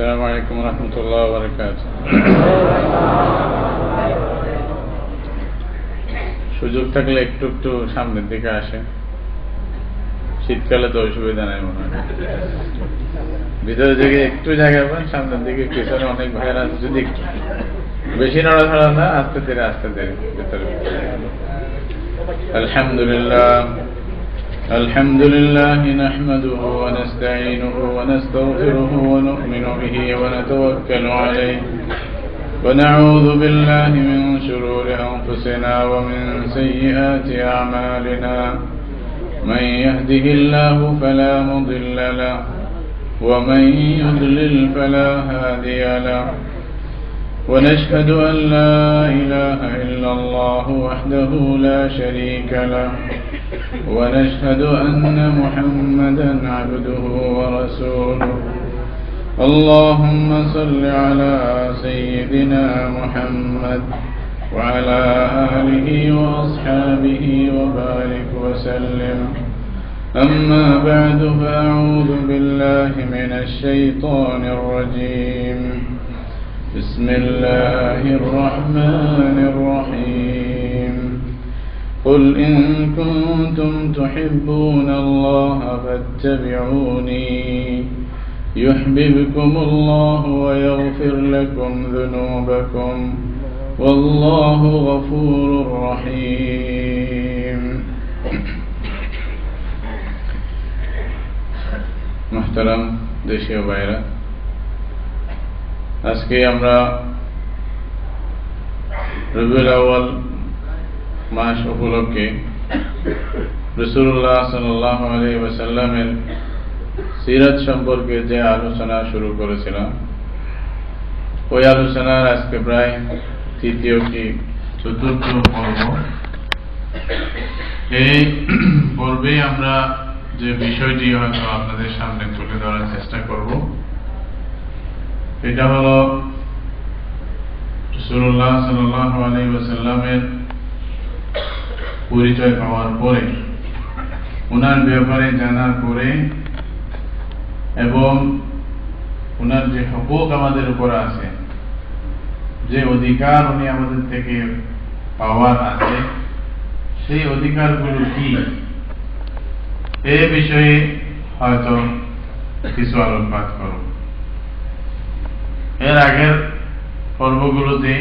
আসসালামু আলাইকুম রহমতুল্লাহ বারাকাতুহু। সুযোগ থাকলে একটু একটু সামনের দিকে আসে, শীতকালে তো অসুবিধা নাই মনে হয়। ভিতরে থেকে একটু জায়গা পান, সামনের দিকে পিছনে অনেক ভাইয়ের আছে, যদি একটু বেশি নড়াচড়া না, আস্তে ধীরে ভিতরে। আলহামদুলিল্লাহ الحمد لله نحمده ونستعينه ونستغفره ونؤمن به ونتوكل عليه ونعوذ بالله من شرور أنفسنا ومن سيئات أعمالنا من يهده الله فلا مضل له ومن يضلل فلا هادي له ونشهد أن لا إله إلا الله وحده لا شريك له ونشهد أن محمدا عبده ورسوله اللهم صل على سيدنا محمد وعلى آله وأصحابه وبارك وسلم أما بعد فأعوذ بالله من الشيطان الرجيم بسم الله الرحمن الرحيم قل إن كنتم تحبون الله فاتبعوني يحببكم الله ويغفر لكم ذنوبكم والله غفور رحيم محترم দেশীয় ভাইরা, আজকে আমরা রবিউল আউয়াল মাস উপলক্ষে রাসূলুল্লাহ সাল্লাল্লাহু আলাইহি ওয়াসাল্লামের সিরাত সম্পর্কে যে আলোচনা শুরু করেছিলাম, ওই আলোচনার আজকে প্রায় তৃতীয় কি চতুর্থ পর্ব। এই পর্বে আমরা যে বিষয়টি হয়তো আপনাদের সামনে তুলে ধরার চেষ্টা করব, এটা হলো রাসূলুল্লাহ সাল্লাল্লাহু আলাইহি ওয়াসাল্লামের পরিচয় পাওয়ার পরে, ওনার ব্যাপারে জানার পরে এবং ওনার যে হকুক আমাদের উপর আছে, যে অধিকার উনি আমাদের থেকে পাওয়ার আছে, সেই অধিকারগুলো কি, এ বিষয়ে হয়তো কিছু আলোকপাত করব। এর আগের পর্বগুলোতে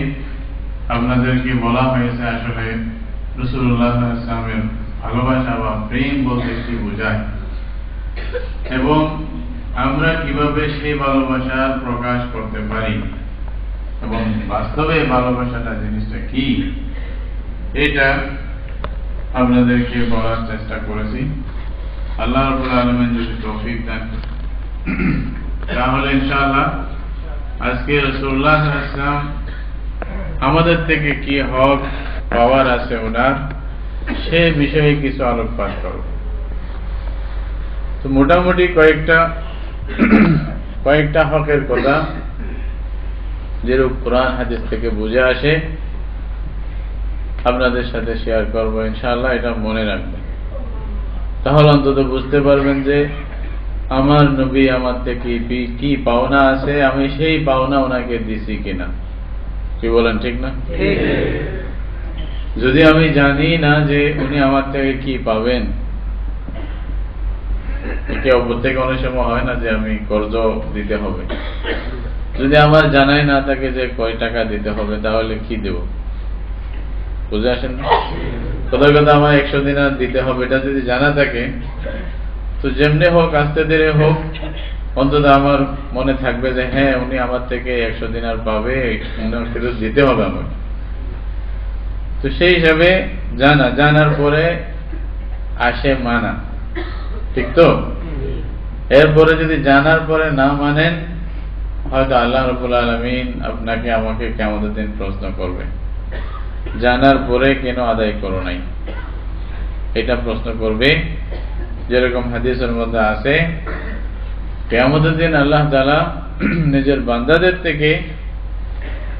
আপনাদেরকে বলা হয়েছে আসলে রাসূলুল্লাহ সাল্লাল্লাহু আলাইহি ওয়াসাল্লামের ভালোবাসা বা প্রেম বলতে কি বোঝায় এবং আমরা কিভাবে সেই ভালোবাসার প্রকাশ করতে পারি এবং বাস্তবে ভালোবাসাটা জিনিসটা কি, এটা আপনাদেরকে বলার চেষ্টা করেছি। আল্লাহ রাব্বুল আলামিন যদি তৌফিক দেন, তাহলে ইনশাআল্লাহ আজকে রাসূলুল্লাহ সাল্লাল্লাহু আলাইহি ওয়াসাল্লাম আমাদের থেকে কি হক পাওয়ার আছে ওনার, সে বিষয়ে কিছু আলোকপাত করব। তো মোটামুটি কয়েকটা হকের কথা যেরূপ কোরআন হাদিস থেকে বুঝে আসে আপনাদের সাথে শেয়ার করব ইনশাআল্লাহ। এটা মনে রাখবেন, তাহলে অন্তত বুঝতে পারবেন যে আমার নবী আমার থেকে কি পাওনা আছে, আমি সেই পাওনা ওনাকে দিছি কিনা। কি বলেন, ঠিক না? যদি আমি জানি না যে উনি আমার থেকে কি পাবেন, একে অপর থেকে অনেক সময় হয় না যে আমি কর্জ দিতে হবে, যদি আমার জানাই না থাকে যে কয় টাকা দিতে হবে, তাহলে কি দেব? বুঝে আসেন না? কোথাও কোথাও আমার 100 দিনার দিতে হবে, এটা যদি জানা থাকে তো যেমনি হোক, আস্তে ধীরে হোক, অন্তত আমার মনে থাকবে যে হ্যাঁ উনি আমার থেকে 100 দিনার পাবে, ফেরত দিতে হবে আমার। তো সেই হিসাবে জানার পরে আসে মানা, ঠিক তো? এরপরে যদি জানার পরে না মানেন, হয়তো আল্লাহ রাব্বুল আলামিন আপনাকে আমাকে কিয়ামতের দিন প্রশ্ন করবে, জানার পরে কেন আদায় করো নাই, এটা প্রশ্ন করবে। যেরকম হাদিসের মধ্যে আছে, কিয়ামতের দিন আল্লাহ তাআলা নিজের বান্দাদের থেকে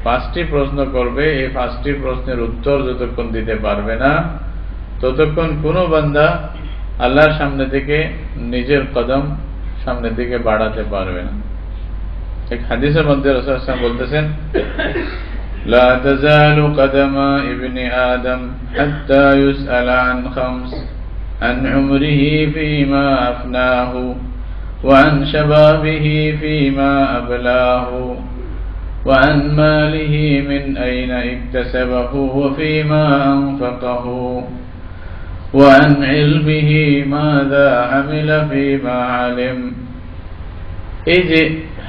5টি প্রশ্ন করবে। এই 5টি প্রশ্নের উত্তর যতক্ষণ দিতে পারবে না, ততক্ষণ কোনো বান্দা আল্লাহর সামনে থেকে নিজের কদম সামনের দিকে বাড়াতে পারবে না। এক হাদিসের মধ্যে রাসূল সাল্লাল্লাহু আলাইহি ওয়াসাল্লাম বলতেছেন, লা তাজালু কদমা ইবনি আদম হাত্তা ইউসআলা আন খামস আন উমরিহি ফীমা আফনাহু ওয়া আন শাবাবিহি ফীমা আবলাহু ওয়া আন মালিহি মিন আইনা ইকতাসাবাহু ওয়া ফীমা আনফাকাহু ওয়া আন ইলমিহি মাযা আমিলা ফীমা আলিম। এই যে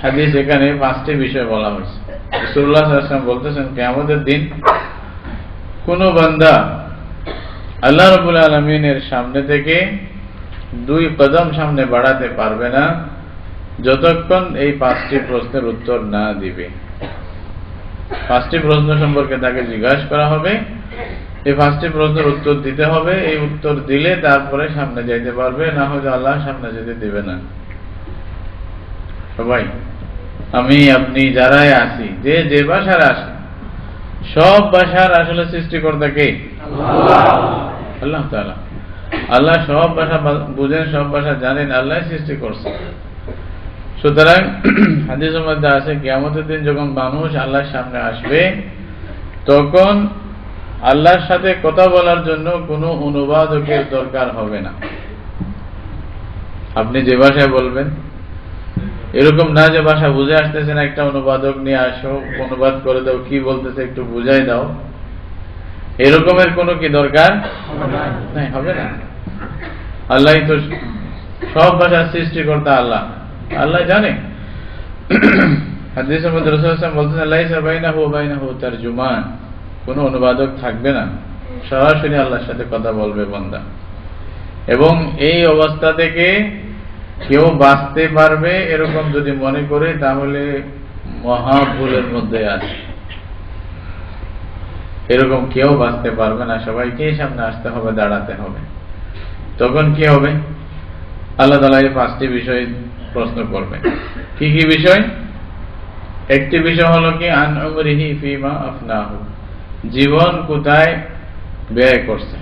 হাদিস, এখানে 5টি বিষয় বলা হয়েছে। রাসূলুল্লাহ সাল্লাল্লাহু আলাইহি ওয়াসাল্লাম বলতেছেন, কিয়ামতের দিন কোন বান্দা আল্লাহ রাব্বুল আলামিনের সামনে থেকে 2 কদম সামনে বাড়াতে পারবে না যতক্ষণ এই 5টি প্রশ্নের উত্তর না দিবে। 5টি প্রশ্ন সম্পর্কে তাকে জিজ্ঞাসা করা হবে, এই 5টি প্রশ্নের উত্তর দিতে হবে। এই উত্তর দিলে তারপরে সামনে যাইতে পারবে, না হলে আল্লাহ সামনে যেতে দিবে না। সবাই, আমি আপনি যারাই আছি, যে ভাষার আসি, সব ভাষার আসলে সৃষ্টিকর্তা কে? আল্লাহ তাআলা। আল্লাহ সব ভাষা বুঝেন, সব ভাষা জানেন, আল্লাহ সৃষ্টি করছে। সুতরাং হাদিসের মধ্যে আছে, কিয়ামতের দিন যখন মানুষ আল্লাহর সামনে আসবে, তখন আল্লাহর সাথে কথা বলার জন্য কোনো অনুবাদকের দরকার হবে না। আপনি যে ভাষায় বলবেন, এরকম না যে ভাষা বুঝে আসতেছেন, একটা অনুবাদক নিয়ে আসো, অনুবাদ করে দাও, কি বলতেছে একটু বুঝাই দাও, এরকমের কোনো কি দরকার নাই, হবে না। আল্লাহ তো সব ভাষার সৃষ্টিকর্তা, আল্লাহ জানে। হাদিসের মধ্যে রাসূল সাল্লাল্লাহু আলাইহি ওয়াসাল্লাম বলতেছেন, লাইসা বাইনাহু ওয়া বাইনাহু তারজুমান, কোনো অনুবাদক থাকবে না, সরাসরি আল্লাহর সাথে কথা বলবে বান্দা। এবং এই অবস্থা থেকে কেউ বাঁচতে পারবে এরকম যদি মনে করে, তাহলে মহা ভুলের মধ্যে আছে। এরকম কেউ বাঁচতে পারবে না, সবাইকে সামনে আসতে হবে, দাঁড়াতে হবে। তখন কি হবে? আল্লাহ তাআলা এই 5টি বিষয় প্রশ্ন করবে। কি কি বিষয়? একটি বিষয় হলো কি, আন উমরিহি ফীমা আফনাহু, জীবন কোথায় ব্যয় করছে,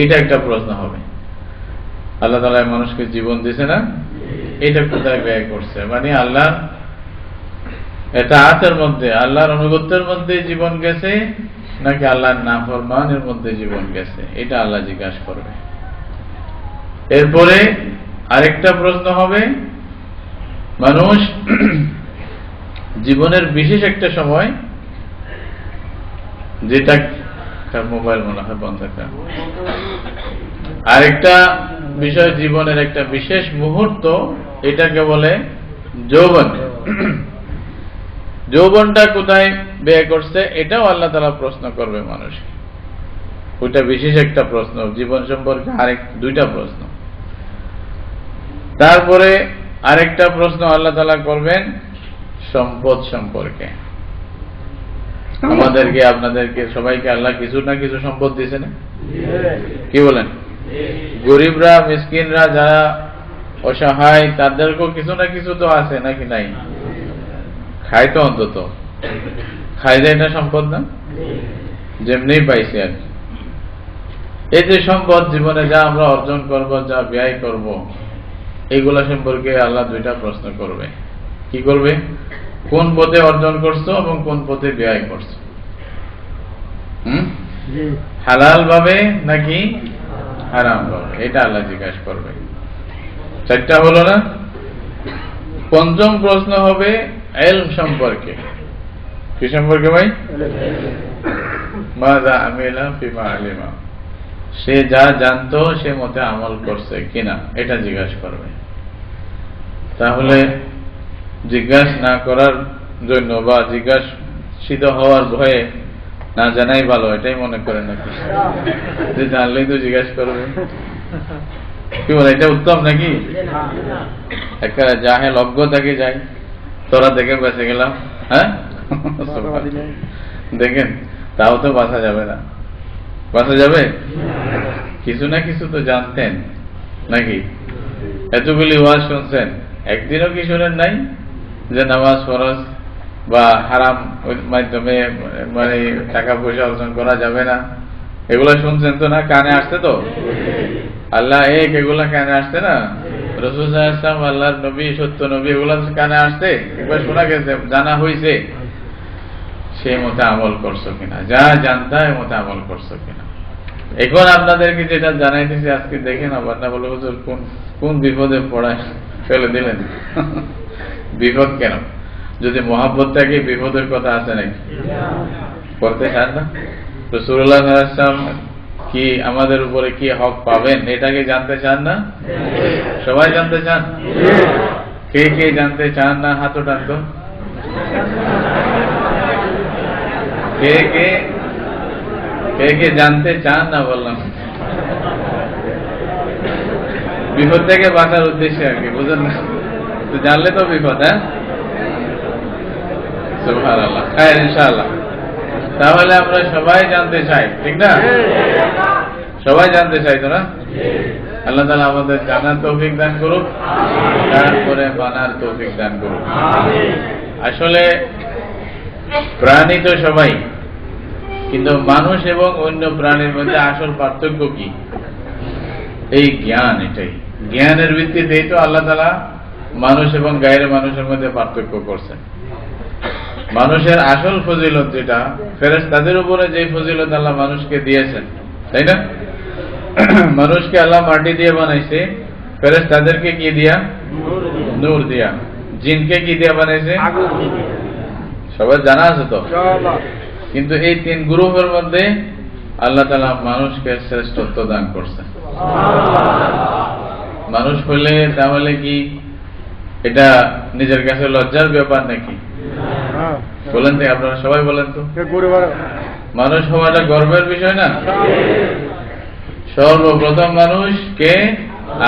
এটা একটা প্রশ্ন হবে। আল্লাহ তাআলা মানুষকে জীবন দিয়েছে না, এটা কোথায় ব্যয় করছে, মানে আল্লাহ ইতাআতের মধ্যে, আল্লাহর আনুগত্যের মধ্যে জীবন গেছে, নাকি আল্লাহর নাফরমানের মধ্যে জীবন গেছে, এটা আল্লাহ জিজ্ঞাসা করবে। এরপরে আরেকটা প্রশ্ন হবে, মানুষ জীবনের বিশেষ একটা সময়, যেটা মোবাইল মনে হয় বন্ধ থাকা, আরেকটা বিষয় জীবনের একটা বিশেষ মুহূর্ত, এটাকে বলে যৌবন। যৌবনটা কোথায় ব্যয় করছে, এটাও আল্লাহ তাআলা প্রশ্ন করবে মানুষকে। ওইটা বিশেষ একটা প্রশ্ন, জীবন সম্পর্কে আরেক 2টা প্রশ্ন। তারপরে আরেকটা প্রশ্ন আল্লাহ তাআলা করবেন সম্পদ সম্পর্কে। আমাদেরকে, আপনাদেরকে, সবাইকে আল্লাহ কিছু না কিছু সম্পদ দিয়েছে না? কি বলেন? গরিবরা, মিসকিনরা, যারা অসহায়, তাদেরকেও কিছু না কিছু তো আছে, নাকি নাই? খায় তো, অন্তত খাই যায়, এটা সম্পদ না? যেমনি পাইছি আর কি। এই যে সম্পদ, জীবনে যা আমরা অর্জন করব, যা ব্যয় করব, এইগুলা সম্পর্কে আল্লাহ 2টা প্রশ্ন করবে। কি করবে? কোন পথে অর্জন করছো এবং কোন পথে ব্যয় করছো, হালাল ভাবে নাকি হারাম ভাবে, এটা আল্লাহ জিজ্ঞাসা করবে। 4টা হলো না? 5ম প্রশ্ন হবে ইলম সম্পর্কে। কি সম্পর্কে ভাই? মাযা আমিলা ফিমা আলিমা, সে যা জানতো সে মতে আমল করছে কিনা, এটা জিজ্ঞাসা করবে। তাহলে জিজ্ঞাসা না করার জন্য বা জিজ্ঞাসিত হওয়ার ভয়ে না জানাই ভালো, এটাই মনে করে নাকি? যে জানলেই তো জিজ্ঞাসা করবে। কি বলে, এটা উত্তম নাকি? একটা জাহেল অজ্ঞ থেকে যায়, তোরা দেখে বেঁচে গেলাম, হ্যাঁ দেখেন, তাও তো বাঁচা যাবে না। বাঁচা যাবে? কিছু না কিছু তো জানতেন নাকি? এতগুলি ওয়াজ শুনছেন, একদিনও কি শুনেন নাই যে নামাজ ফরজ বা হারাম মাধ্যমে মানে টাকা পয়সা অর্জন করা যাবে না? এগুলা শুনছেন তো না? কানে আসছে তো? আল্লাহ এক, এগুলা কানে আসছে না? রাসূল সাল্লাল্লাহু আলাইহি ওয়াসাল্লাম আল্লাহর নবী, সত্য নবী, এগুলো কানে আসছে, একবার শোনা গেছে, জানা হয়েছে, সেই মতো আমল করছো কিনা, যা জানতা এর মতো আমল করছো কিনা। এখন আপনাদেরকে যেটা জানাইতেছি আজকে দেখেন, আবার না বলে হুজুর কোন কোন বিপদে পড়ায় ফেলে দিলেন। বিপদ কেন? যদি মহাব্বত থাকে বিপদের কথা আছে নাকি? করতে চান না? রাসূলুল্লাহ সাল্লাল্লাহু আলাইহি ওয়াসাল্লাম কি আমাদের উপরে কি হক পাবেন এটাকে জানতে চান না? সবাই জানতে চান? কে কে জানতে চান না হাত ওঠান তো। কে কে কে কে জানতে চান না বললাম? বিপদ থেকে বাঁচার উদ্দেশ্যে আর কি, বুঝেন না? তো জানলে তো বিপদ। হ্যাঁ, সুবহানাল্লাহ, খায়ের ইনশাআল্লাহ। তাহলে আমরা সবাই জানতে চাই, ঠিক না? সবাই জানতে চাই তো না? আল্লাহ তাআলা আমাদের জানার তৌফিক দান করুক, তারপরে মানার তৌফিক দান করুক। আসলে প্রাণী তো সবাই, কিন্তু মানুষ এবং অন্য প্রাণীর মধ্যে আসল পার্থক্য কি? এই জ্ঞান। এটাই জ্ঞানের ভিত্তিতেই তো আল্লাহ তাআলা মানুষ এবং গায়ের মানুষের মধ্যে পার্থক্য করছেন। মানুষের আসল ফজিলত যেটা, ফেরেশতাদের উপরে যে ফজিলত আল্লাহ মানুষকে দিয়েছেন, তাই না? মানুষকে আল্লাহ মাটি দিয়ে বানাইছে, ফেরেশতাদেরকে কি দিয়া? নূর দিয়া। জিনকে কি দিয়া বানাইছে? সবার জানা আছে তো। কিন্তু এই তিন গ্রুপের মধ্যে আল্লাহ তাআলা মানুষকে শ্রেষ্ঠত্ব দান করছেন। মানুষ হলে তাহলে কি এটা নিজের কাছে লজ্জার ব্যাপার নাকি? বলেন তো, আপনারা সবাই বলেন তো। মানুষ হওয়াটা গর্বের বিষয় না? সর্বপ্রথম মানুষ কে?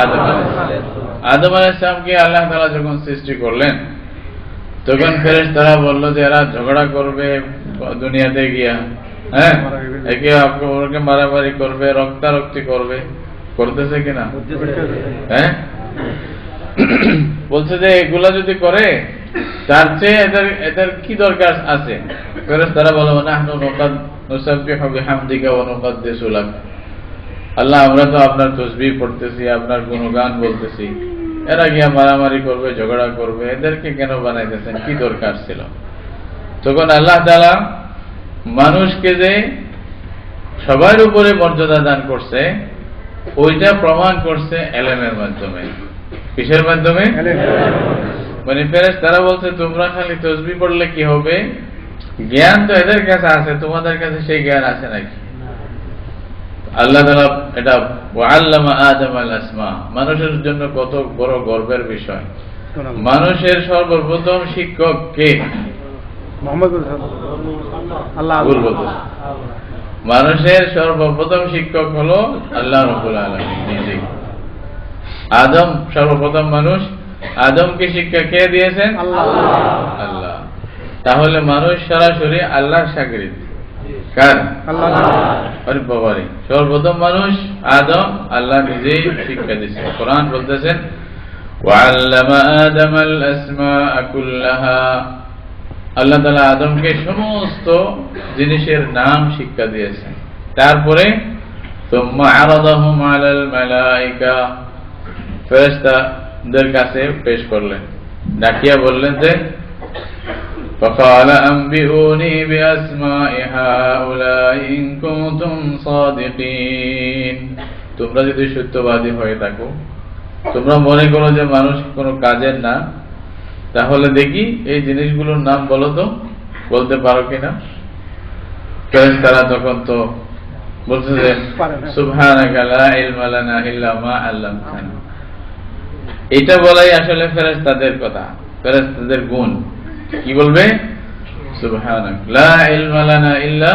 আদম আলাইহিস। আদম আলাইহিস সালামকে আল্লাহ তাআলা যখন সৃষ্টি করলেন, তখন ফেরেশতারা বললো যে এরা ঝগড়া করবে দুনিয়াতে গিয়া, হ্যাঁ, একে অপরকে মারামারি করবে, রক্তারক্তি করবে। করতেছে কিনা? হ্যাঁ, বলছে যে এগুলা যদি করে তার চেয়ে এদের কি দরকার আছে? ফেরেশতারা বলে নাহনু নুসাব্বিহু বিহামদিকা ওয়া নুকদ্দিসু লাক। আল্লাহ, আমরা তো আপনার তাসবিহ পড়তেছি, আপনার গুণগান বলতেছি, এরা গিয়া মারামারি করবে, ঝগড়া করবে, এদেরকে কেন বানাইতেছেন? কি দরকার ছিল? তখন আল্লাহ তাআলা মানুষকে যে সবার উপরে মর্যাদা দান করছে, ওইটা প্রমাণ করছে এলেমের মাধ্যমে। কিসের মাধ্যমে? মানে ফেরেশতারা বলছে তোমরা খালি তাসবিহ পড়লে কি হবে? জ্ঞান তো এদের কাছে আছে, তোমাদের কাছে সেই জ্ঞান আছে নাকি? আল্লাহ তাআলা এটা ওয়াল্লামা আদম আল আসমা, মানুষের জন্য কত বড় গর্বের বিষয়। মানুষের সর্বপ্রথম শিক্ষক কে? মানুষের সর্বপ্রথম শিক্ষক হলো আল্লাহ রাব্বুল আলামিন নিজে। আদম সর্বপ্রথম মানুষ, আদমকে শিক্ষা কে দিয়েছেন? আল্লাহ। তাহলে মানুষ সরাসরি আল্লাহর শাগির্দ। কার? আল্লাহ। আরে বাবারে, সর্বপ্রথম মানুষ আদম, আল্লাহ নিজেই শিক্ষা দিয়েছেন। কোরআন বলতেছেন ওয়াল্লামা আদামাল আসমাআ কুল্লাহা, আল্লাহ তাআলা আদমকে সমস্ত জিনিসের নাম শিক্ষা দিয়েছেন। তারপরে সুম্মা আরাদাহুম আলাল মালায়েকা, ফেরেশতাদের কাছে পেশ করলেন, ডাকিয়া বললেন যে فقال أنبئوني بأسماء هؤلاء إن كنتم صادقين। তোমরা যদি সত্যবাদী হয়ে থাকো, তোমরা মনে করো যে মানুষ কোনো কাজের না, তাহলে দেখি এই জিনিসগুলোর নাম বলো তো, বলতে পারো কিনা? ফেরেশতারা তখন তো বলছে যে সুবহানাকা লা ইলমা লানা ইল্লা মা আল্লামতানা। এটা বলাই আসলে ফেরেশতাদের কথা, ফেরেশতাদের গুণ। কি বলবে? সুবহানাক লা ইলমা লানা ইল্লা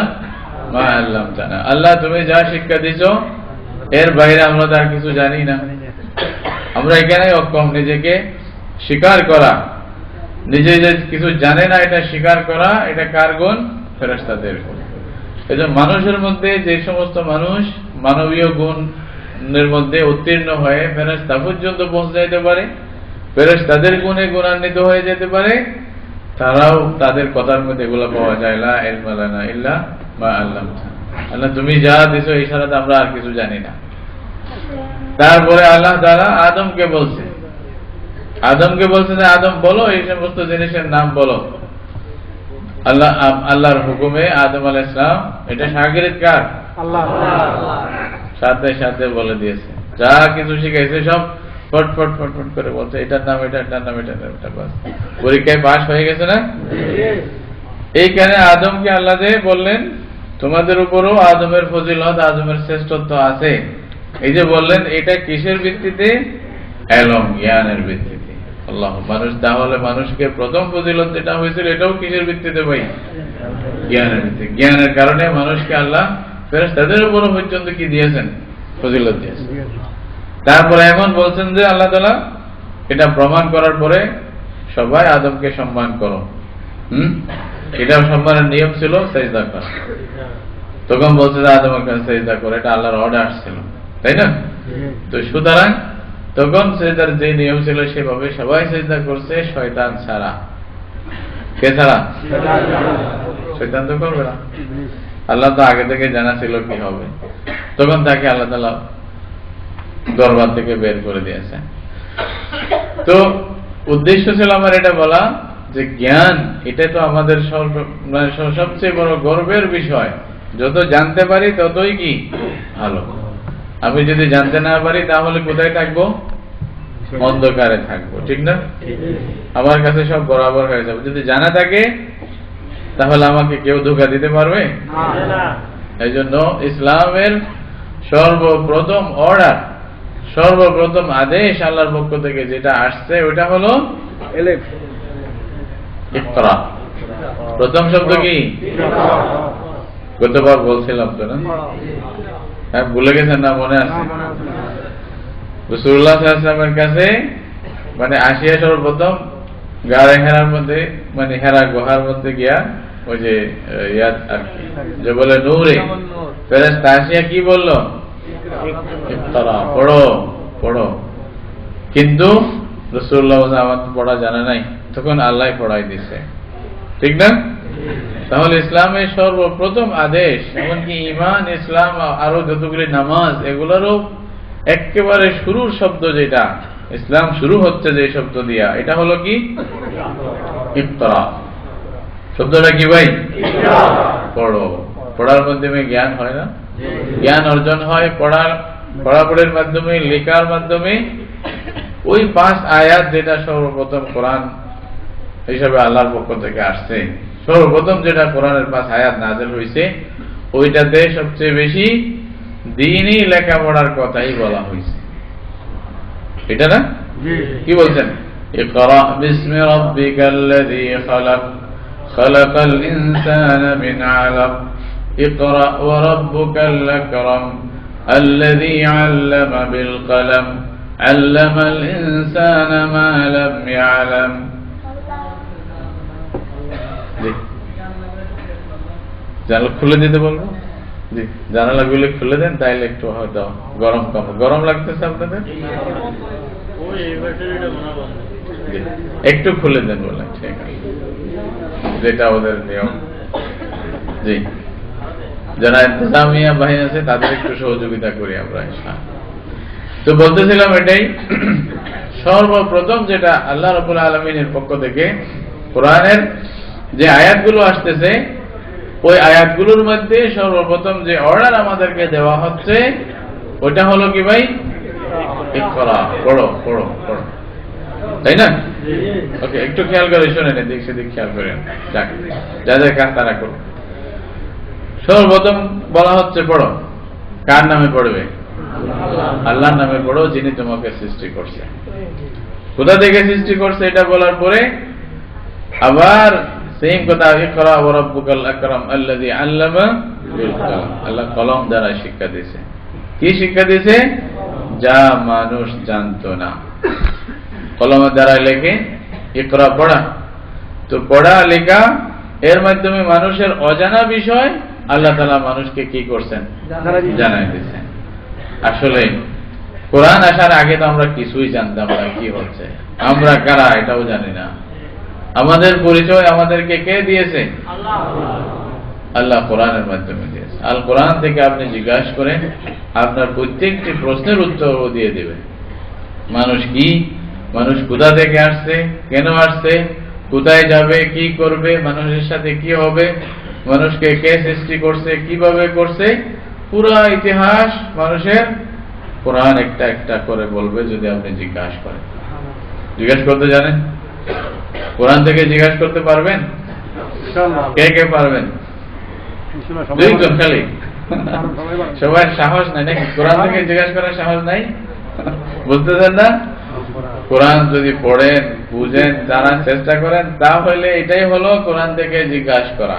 মা আল্লামতানা। আল্লাহ, তুমি যা শিক্ষা দিছো এর বাইরে আমরা আর কিছু জানি না। আমরা এখানে অক্ষম নিজেকে স্বীকার করা, নিজে যে কিছু জানে না এটা স্বীকার করা, এটা কার গুণ? ফেরেশতাদের গুণ। এজন্য মানুষের মধ্যে যে সমস্ত মানুষ মানবীয় গুণের মধ্যে উত্তীর্ণ হয়ে ফেরেশতা পর্যন্ত পৌঁছে যেতে পারে, ফেরেশতাদের গুণে গুণান্বিত হয়ে যেতে পারে, তারাও তাদের কথার মধ্যে এগুলো পাওয়া যায়, লা ইলমা লানা ইল্লা মা আল্লামতানা। আল্লাহ, তুমি যা দিছো এই ছাড়া আমরা আর কিছু জানি না। তারপরে আল্লাহ তাআলা আদমকে বলছে আদমকে বলছে যে আদম বলো এই সমস্ত জিনিসের নাম বলো। আল্লাহর হুকুমে আদম আলাইহিস সালাম, এটা শাগিরদ কার? আল্লাহ। সাথে সাথে বলে দিয়েছে, যা কিছু শিখাইছে সব ফট ফট ফট ফট করে বলছে এটার নাম এটা, এটার নাম এটা, এটা বাস। পরীক্ষায় পাস হয়ে গেছে না? এইখানে আদমকে আল্লাহ যে বললেন তোমাদের উপরও আদমের ফজিলত, আদমের শ্রেষ্ঠত্ব আছে। এই যে বললেন এটা কিসের ভিত্তিতে? এলম, জ্ঞানের ভিত্তিতে। আল্লাহ, মানুষ তাহলে মানুষকে প্রথম ফজিলত যেটা হয়েছিল এটাও কিসের ভিত্তিতে ভাই? জ্ঞানের ভিত্তিতে। জ্ঞানের কারণে মানুষকে আল্লাহ ফেরেশতাদের উপরও পর্যন্ত কি দিয়েছেন? ফজিলত দিয়েছেন। তারপরে এখন বলছেন যে আল্লাহ তাআলা এটা প্রমাণ করার পরে সবাই আদমকে সম্মান করো। এটা সম্মানের নিয়ম ছিল সিজদা করা। তখন বলছে যে আদমের কাছে সিজদা করে, এটা আল্লাহর অর্ডার ছিল, তাই না? তো সুতরাং তখন সিজদার যে নিয়ম ছিল সেভাবে সবাই সিজদা করছে, শয়তান ছাড়া। কে ছাড়া? শয়তান তো করবে না। আল্লাহ তো আগে থেকে জানা ছিল কি হবে, তখন তাকে আল্লাহ তাআলা দরবার থেকে বের করে দিয়েছে। তো উদ্দেশ্য ছিল আমার এটা বলা যে জ্ঞান এটা তো আমাদের সবচেয়ে বড় গর্বের বিষয়। যত জানতে পারি ততই কি ভালো। আমি যদি জানতে না পারি তাহলে কোথায় থাকবো? অন্ধকারে থাকবো, ঠিক না? আমার কাছে সব বরাবর হয়ে যাবে। যদি জানা থাকে তাহলে আমাকে কেউ ধোঁকা দিতে পারবে না। এই জন্য ইসলামের সর্বপ্রথম অর্ডার, সর্বপ্রথম আদেশ আল্লাহর পক্ষ থেকে যেটা আসছে ওটা হলো ইকরা। প্রথম শব্দ কি? গতবার বলছিলাম তো না? হ্যাঁ, ভুলে গেছেন না? মনে আছে? রাসূলুল্লাহ সাল্লাল্লাহু আলাইহি ওয়াসাল্লামের কাছে মানে আসিয়া সর্বপ্রথম গাড়ে হেরার মধ্যে, মানে হেরা গুহার মধ্যে গিয়া ওই যে ইয়াদ আর কি যে বলে নূরে ফেরেশতা আসিয়া কি বললো? ইকরা, পড়ো পড়ো। কিন্তু রাসূলুল্লাহ আমার পড়া জানা নাই, তখন আল্লাহ পড়াই দিছে, ঠিক না? তাহলে ইসলামের সর্বপ্রথম আদেশ, এমনকি ঈমান, ইসলাম, আরো যতগুলি নামাজ, এগুলোরও একেবারে শুরুর শব্দ যেটা, ইসলাম শুরু হচ্ছে যে শব্দ দিয়া, এটা হলো কি? ইকরা। শব্দটা কি ভাই? পড়ো। পড়ার মাধ্যমে জ্ঞান হয় না? জ্ঞান অর্জন হয় পড়াপড়ির মাধ্যমে, লেখার মাধ্যমে। ওই 5 আয়াত যেটা সর্বপ্রথম কোরআন হিসাবে আল্লাহর পক্ষ থেকে আসছে, সর্বপ্রথম যেটা কোরআনের 5 আয়াত নাযিল হয়েছে, ওইটাতে সবচেয়ে বেশি দ্বীনি লেখাপড়ার কথাই বলা হয়েছে, এটা না? কি বলছেন? ইকরা বিসমি রাব্বিকাল্লাযী খালাক খালাকাল ইনসানা মিন আলাক ইকরা ওয়া রাব্বুকাল আকরাম আল্লাযী আল্লামা বিল কলম আল্লামাল ইনসানা মা লাম ইয়ালাম। জানালা খুলে দিতে বলবো? জি, জানালাগুলো খুলে দেন, তাইলে একটু হয়তো গরম কম। গরম লাগতেছে আপনাদের? একটু খুলে দেন বলে, ঠিক আছে, যেটা ওদের নিয়ম। জি, যারা ইন্তজামিয়া বাহিনী আছে তাদের একটু সহযোগিতা করি আমরা। তো বলতেছিলাম এটাই সর্বপ্রথম যেটা আল্লাহ রাব্বুল আলামিনের পক্ষ থেকে কোরআনের যে আয়াতগুলো আসতেছে, ওই আয়াতগুলোর মধ্যে সর্বপ্রথম যে অর্ডার আমাদেরকে দেওয়া হচ্ছে ওটা হলো কি ভাই? ইকরা, পড়ো পড়ো পড়ো, তাই না? ওকে, একটু খেয়াল করে শুনেন, এদিক সেদিক খেয়াল করেন, যাদের কাজ তারা করো। সর্বপ্রথম বলা হচ্ছে পড়ো। কার নামে পড়বে? আল্লাহর নামে পড়ো, যিনি তোমাকে সৃষ্টি করছে। কোথা থেকে সৃষ্টি করছে এটা বলার পরে আবার সেম কথা, ইকরা ওয়া রাব্বুকাল আকরাম আল্লাযী আল্লামা বিল কলম। আল্লাহ কলম দ্বারা শিক্ষা দিয়েছে। কি শিক্ষা দিয়েছে? যা মানুষ জানতো না। কলমের দ্বারা লেখে, ইকরা পড়া। তো পড়া লেখা এর মাধ্যমে মানুষের অজানা বিষয় আল্লাহ তাআলা মানুষকে কি করছেন? জানাই দিয়েছেন। আসলে কোরআন আসার আগে তো আমরা কিছুই জানতাম না কি হচ্ছে, আমরা কারা এটাও জানি না। আমাদের পরিচয় আমাদেরকে কে দিয়েছে? আল্লাহ কোরআনের মাধ্যমে দিয়েছে। আল কোরআন থেকে আপনি জিজ্ঞাসা করেন, আপনার প্রত্যেকটি প্রশ্নের উত্তর ও দিয়ে দেবে। মানুষ কি, মানুষ কোথা থেকে আসছে, কেন আসছে, কোথায় যাবে, কি করবে, মানুষের সাথে কি হবে, মানুষকে কে সৃষ্টি করছে, কিভাবে করছে, পুরা ইতিহাস মানুষের কোরআন একটা একটা করে বলবে যদি আপনি জিজ্ঞাসা করেন। জিজ্ঞাসা করতে জানেন? কোরআন থেকে জিজ্ঞাসা করতে পারবেন? কে কে পারবেন? দুইজন খালি? সবার সাহস নাই নাকি? কোরআন থেকে জিজ্ঞাসা করার সাহস নাই? বুঝতেছেন না? কোরআন যদি পড়েন, বুঝেন, জানার চেষ্টা করেন, তাহলে এটাই হলো কোরআন থেকে জিজ্ঞাসা করা।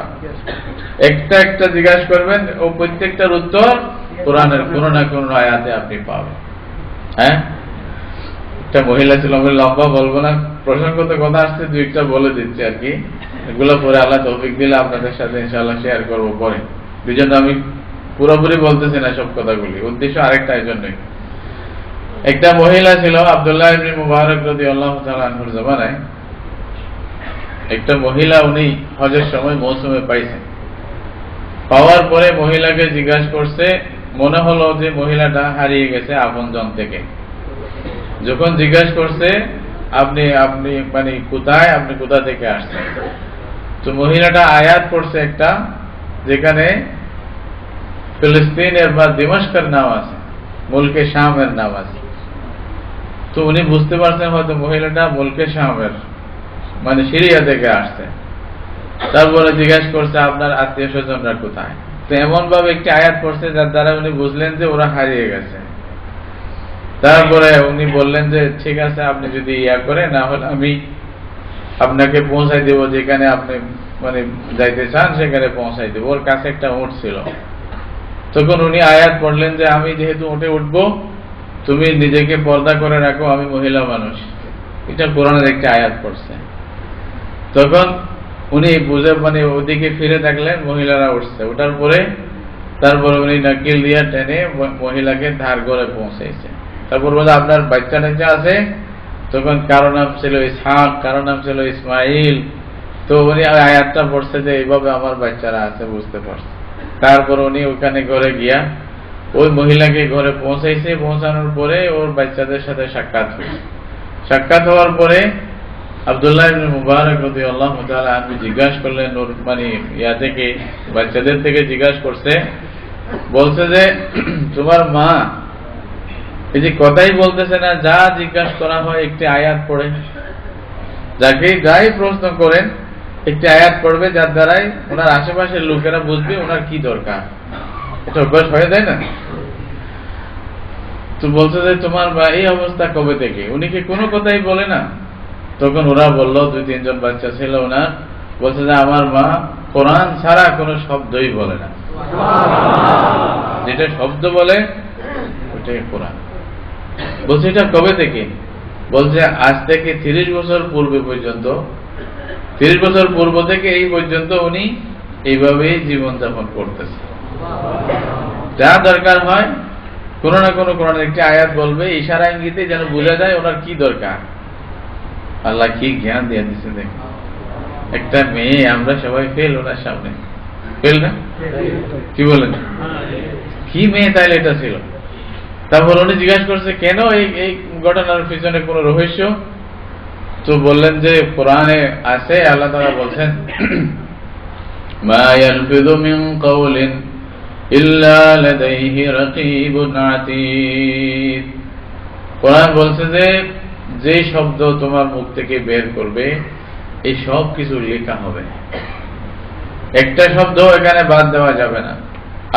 একটা একটা জিজ্ঞাসা করবেন ও প্রত্যেকটার উত্তর কোরআনের কোন না কোন আয়াতে আপনি পাবেন। হ্যাঁ, একটা মহিলা ছিল, আমি লম্বা বলবো না, প্রসঙ্গত কথা আসছে, দুইটা বলে দিচ্ছি আর কি। এগুলো পরে আল্লাহ তৌফিক দিলে আপনাদের সাথে ইনশাআল্লাহ শেয়ার করবো পরে। দুইজন আমি পুরোপুরি বলতেছি না সব কথাগুলি, উদ্দেশ্য আরেকটা এই জন্যই। একটা মহিলা ছিল, আব্দুল্লাহ ইবনে মুবারক রাদিয়াল্লাহু তাআলা আনহুর জামানায় একটা মহিলা, উনি হজের সময় মৌসুমে পাইছেন। পাওয়ার পরে মহিলাকে জিজ্ঞাসা করছে, মনে হলো যে মহিলাটা হারিয়ে গেছে আপনজন থেকে। যখন জিজ্ঞাসা করছে আপনি আপনি মানে কোথায়, আপনি কোথা থেকে আসছেন, তো মহিলাটা আয়াত পড়ছে একটা, যেখানে ফিলিস্তিনের বা দিমাশকের নাম আছে, মুলকে শামের নাম আছে। তো উনি বুঝতে পারছেন হয়তো মহিলাটা মুলকে শামের মানে সিরিয়া থেকে আসছে। তারপরে জিজ্ঞাসা করছে আপনার আত্মীয় স্বজনরা কোথায়। তো এমন ভাবে একটি আয়াত পড়ছে যার দ্বারা উনি বুঝলেন যে ওরা হারিয়ে গেছে। তারপরে উনি বললেন যে ঠিক আছে, আপনি যদি ইয়া করে, না হলে আমি আপনাকে পৌঁছাই দেবো, যেখানে আপনি মানে যাইতে চান সেখানে পৌঁছাই দেবো। ওর কাছে একটা উট ছিল। তখন উনি আয়াত পড়লেন যে আমি যেহেতু উঠে উঠবো, তুমি নিজেকে পর্দা করে রাখো, আমি মহিলা মানুষ। এটা কোরআনের একটা আয়াত পড়ছে। তখন উনি বুঝে মানে ওদিকে ফিরে থাকলেন, মহিলারা উঠছে। ওঠার পরে তারপরে উনি নাকিল দিয়া টেনে মহিলাকে ধার করে পৌঁছাইছে। তারপর বলে আপনার বাচ্চা টাচ্চা আছে? তখন কারো নাম ছিল ইসহাক, কারো নাম ছিল ইসমাইল। তো উনি আয়াতটা পড়ছে যে এইভাবে আমার বাচ্চারা আছে, বুঝতে পারছে। তারপর উনি ওখানে ঘরে গিয়া ওই মহিলাকে ঘরে পৌঁছাইছে। পৌঁছানোর পরে ওর বাচ্চাদের সাথে সাক্ষাৎ হয়েছে। সাক্ষাৎ হওয়ার পরে আব্দুল্লাহ ইবনে মুবারক রাদিয়াল্লাহু তাআলা আনহু জিজ্ঞাসা করলেন, ওর মানে ইয়া থেকে, বাচ্চাদের থেকে জিজ্ঞাসা করছে, বলছে যে তোমার মা এই যে কথাই বলতেছে না, যা জিজ্ঞাসা করা হয় একটি আয়াত পড়ে, যাকে যাই প্রশ্ন করেন একটি আয়াত পড়বে, যার দ্বারাই ওনার আশেপাশের লোকেরা বুঝবে ওনার কি দরকার। এটা অভ্যাস হয়ে যায় না? তো বলছে যে তোমার মা এই অবস্থা কবে থেকে? উনি কি কোনো কথাই বলে না? তখন ওরা বলল, দুই তিনজন বাচ্চা ছিল ওনার, বলছে যে আমার মা কোরআন ছাড়া কোনো শব্দই বলে না, যেটা শব্দ বলে ওটাই কোরআন। বলছে এটা কবে থেকে? বলছে আজ থেকে 30 বছর পূর্বে পর্যন্ত, 30 বছর পূর্ব থেকে এই পর্যন্ত উনি এইভাবেই জীবনযাপন করতেছে। যা দরকার হয় কোন না কোনো কোরআনের একটি আয়াত বলবে, ইশারা ইঙ্গিতে যেন বোঝা যায় ওনার কি দরকার। আল্লাহ কি জ্ঞান দিয়ে দিচ্ছে দেখুন। একটা মেয়ে, আমরা সবাই ফেল ওনার সামনে, ফেল না? কি বলেন, কি মেয়ে তাইলে এটা ছিল। তারপর উনি জিজ্ঞাসা করছে কেন এই ঘটনার পিছনে কোন রহস্য? তো বললেন যে কোরআনে আছে, আল্লাহ তাআলা বলছেন মা ইয়ালফিযু মিন কাওলিন ইল্লা লাদাইহি রাকীবুন আতীদ। কোরআন বলছে যে যে শব্দ তোমার মুখ থেকে বের করবে এই সব কিছু লেখা হবে, একটা শব্দ এখানে বাদ দেওয়া যাবে না।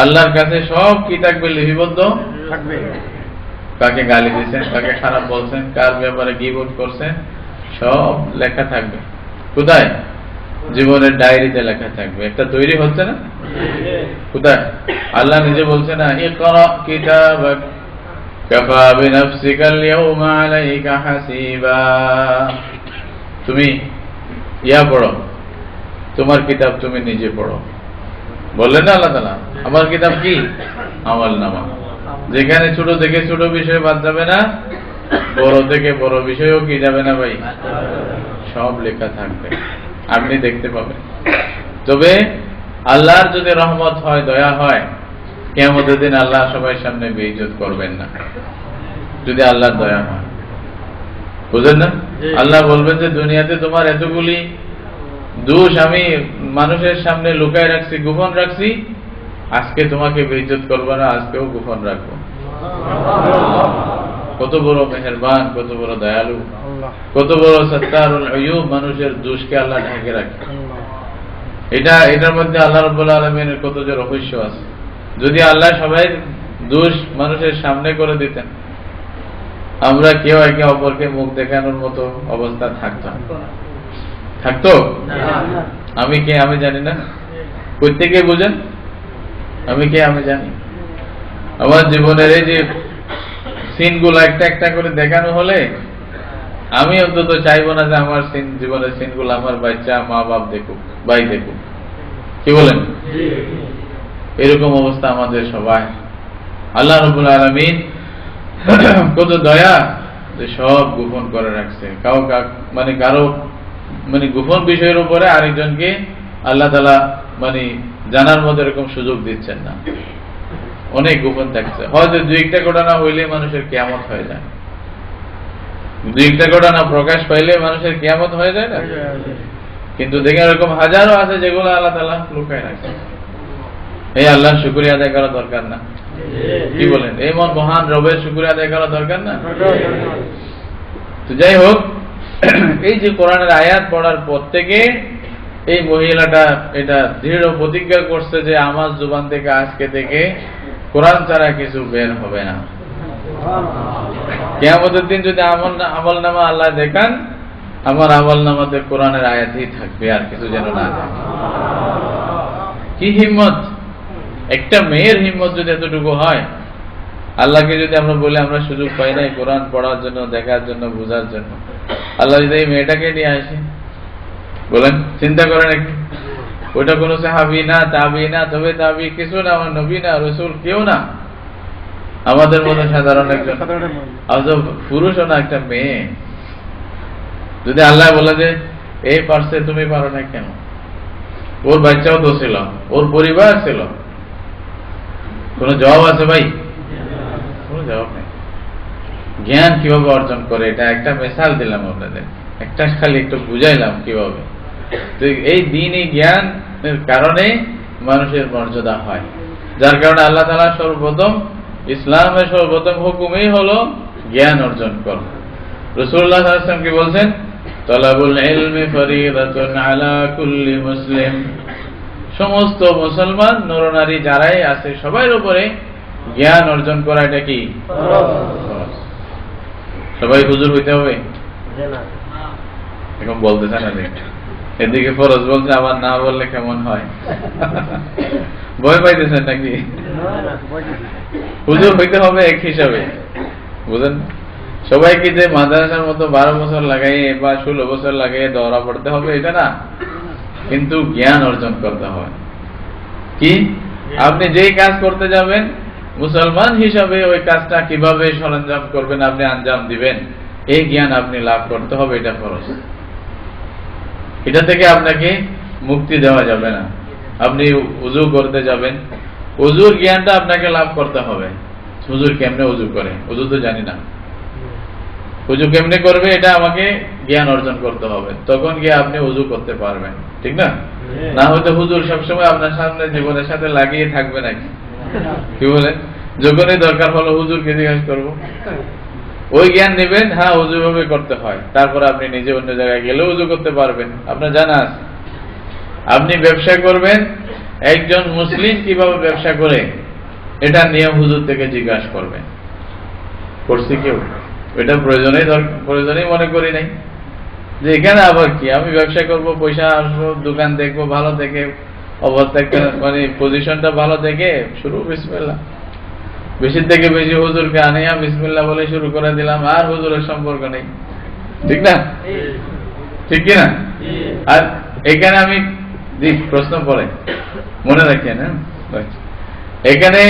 আল্লাহর কাছে সব কি থাকবে? লিপিবদ্ধ থাকবে। কাকে গালি দিয়েছেন, কাকে খারাপ বলছেন, কার ব্যাপারে গীবত করছেন, সব লেখা থাকবে। কোথায়? জীবনের ডায়েরিতে লেখা থাকবে। একটা তৈরি হচ্ছে না? কোথায়? আল্লাহ নিজে বলছে না, ইকরা কিতাবাক কাফা বিনাফসিকাল ইয়াউমা আলাইকা হাসিবা। তুমি ইয়া পড়ো, তোমার কিতাব তুমি নিজে পড়ো। বললেন না আল্লাহ তাআলা, আমার কিতাব কি? আমলনামা। যেখানে ছোট থেকে ছোট বিষয় বাদ যাবে না, বড় থেকে বড় বিষয়ও কি যাবে না ভাই, সব লেখা থাকবে, আপনি দেখতে পাবেন। তবে আল্লাহর যদি রহমত হয়, দয়া হয়, কিয়ামতের দিন আল্লাহ সবার সামনে বেইজ্জত করবেন না, যদি আল্লাহর দয়া হয়। বুঝেন না? আল্লাহ বলবেন যে দুনিয়াতে তোমার এতগুলি দোষ আমি মানুষের সামনে লুকায় রাখছি, গোপন রাখছি, আজকে তোমাকে বেইজ্জত করবো না, আজকেও গোপন রাখবো। কত বড় মেহেরবান, কত বড় দয়ালু, কত বড় সত্তারুল আয়ুব, মানুষের দোষকে আল্লাহ ঢেকে রাখে। এটার মধ্যে আল্লাহ রাব্বুল আলামিনের কত যে রহস্য আছে। যদি আল্লাহ সবাই দোষ মানুষের সামনে করে দিতেন, আমরা কেউ একে অপরকে মুখ দেখানোর মতো অবস্থা থাকতো? আমি কে আমি জানি না? প্রত্যেকে বুঝেন আমি কে আমি জানি। আমার জীবনের এই যে সিনগুলো একটা একটা করে দেখানো হলে আমি অন্তত চাইবো না যে আমার জীবনের সিনগুলো আমার বাচ্চা, মা বাপ দেখুক, ভাই দেখুক। কি বলেন? এরকম অবস্থা আমাদের সবাই। আল্লাহ রাব্বুল আলামিন কত দয়া যে সব গোপন করে রাখছে। কারো গোপন বিষয়ের উপরে আরেকজনকে আল্লাহ তাআলা জানার মতো এরকম সুযোগ দিচ্ছেন না। অনেক গোপন থাকছে। হয়তো দুই একটা ঘটনা হইলে মানুষের কিয়ামত হয়ে যায়, দুই একটা ঘটনা প্রকাশ পাইলে মানুষের কিয়ামত হয়ে যায় না? কিন্তু দেখেন এরকম হাজারো আছে যেগুলো আল্লাহ তাআলা লুকায় রাখছে। এই আল্লাহর শুকরিয়া আদায় করা দরকার না? কি বলেন? এই মহান রবের শুকরিয়া আদায় করা দরকার না? তো যাই হোক, এই যে কোরআনের আয়াত পড়ার পর থেকে এই মহিলাটা এটা দৃঢ় প্রতিজ্ঞা করছে যে আমার জুবান থেকে আজকে থেকে কোরআন ছাড়া কিছু বের হবে না। কিয়ামতের দিন যদি আমলনামা আল্লাহ দেখান, আমার আমলনামাতে কোরআনের আয়াতই থাকবে, আর কিছু যেন না থাকে। কি হিম্মত! একটা মেয়ের হিম্মত যদি এতটুকু হয়, আল্লাহকে যদি আমরা বলি আমরা সুযোগ পাই নাই কোরআন পড়ার জন্য, দেখার জন্য, বোঝার জন্য, আল্লাহ যদি এই মেয়েটাকে নিয়ে আসে, বলেন চিন্তা করেন একটু। ওইটা কোনো সাহাবী না, তাবী না, তবে তাবী কিছু না, আমার নবী না, রাসূল কেউ না, আমাদের মতো সাধারণ একজন পুরুষও না, একটা মেয়ে। যদি আল্লাহ বলে যে এই পারছে তুমি পারো না কেন? ওর বাচ্চাও তো ছিল, ওর পরিবার ছিল, কোন জবাব আছে ভাই? কোন জবাব নেই। জ্ঞান কিভাবে অর্জন করে এটা একটা মিসাল দিলাম আপনাদের, একটা খালি একটু বুঝাইলাম কিভাবে। তো এই দ্বীনি জ্ঞানের কারণে মানুষের মর্যাদা হয়, যার কারণে আল্লাহ তাআলা সর্বপ্রথম ইসলামের সর্বপ্রথম হুকুমই হলো জ্ঞান অর্জন কর। রাসূলুল্লাহ সাল্লাল্লাহু আলাইহি ওয়াসাল্লাম কি বলছেন? তালাবুল ইলমি ফরিদাতুন আলা কুল্লি মুসলিম। সমস্ত মুসলমান নরনারী যারাই আছে সবার উপরে জ্ঞান অর্জন করা এটা কি ফরজ। সবাই হুজুর হইতে হবে এখন বলতেছে না, এদিকে ফরজ বলছে, আবার না বললে কেমন হয়? ভয় পাইতেছেন নাকি? হুজুর হইতে হবে এক হিসাবে, বুঝেন? সবাইকে যে মাদ্রাসার মতো 12 বছর লাগাইয়ে বা 16 বছর লাগাইয়ে দৌড়া পড়তে হবে এটা না, কিন্তু জ্ঞান অর্জন করতে হয়। কি আপনি যেই কাজ করতে যাবেন মুসলমান হিসাবে ওই কাজটা কিভাবে সরঞ্জাম করবেন, আপনি আঞ্জাম দিবেন, এই জ্ঞান আপনি লাভ করতে হবে, এটা ফরজ। এটা থেকে আপনাকে মুক্তি দেওয়া যাবে না। আপনি উযু করতে যাবেন, উযুর জ্ঞানটা আপনাকে লাভ করতে হবে। হুজুর কেমনে উযু করে, উযু তো জানি না, উযু কেমনে করবে এটা আমাকে জ্ঞান অর্জন করতে হবে, তখন গিয়ে আপনি উযু করতে পারবেন, ঠিক না? না হয়তো হুজুর সবসময় আপনার সামনে জীবনের সাথে লাগিয়ে থাকবে নাকি? কি বলেন? যখনই দরকার হলো হুজুরকে জিজ্ঞাসা করবো, ওই জ্ঞান নেবেন, হ্যাঁ উযু ভাবে করতে হয়, তারপর আপনি নিজে অন্য জায়গায় গেলে উযু করতে পারবেন। আপনার জানা আছে আপনি ব্যবসা করবেন, একজন মুসলিম কিভাবে ব্যবসা করে এটা নিয়ম হুজুর থেকে জিজ্ঞাসা করবেন। করছি কেউ? এটা প্রয়োজনই মনে করি নাই যে এখানে আবার কি আমি ব্যবসা করব, পয়সা আসবো, দোকান দেখবো, ভালো দেখে অবস্থা পজিশনটা ভালো দেখে শুরু বিসমিল্লাহ, বেশি থেকে বেশি হুজুরকে আনিয়া বিসমিল্লাহ বলে শুরু করে দিলাম, আর হুজুরের সম্পর্ক নেই, ঠিক না? ঠিক কিনা? আর এখানে আমি প্রশ্ন পড়ে মনে রাখেন, এখানে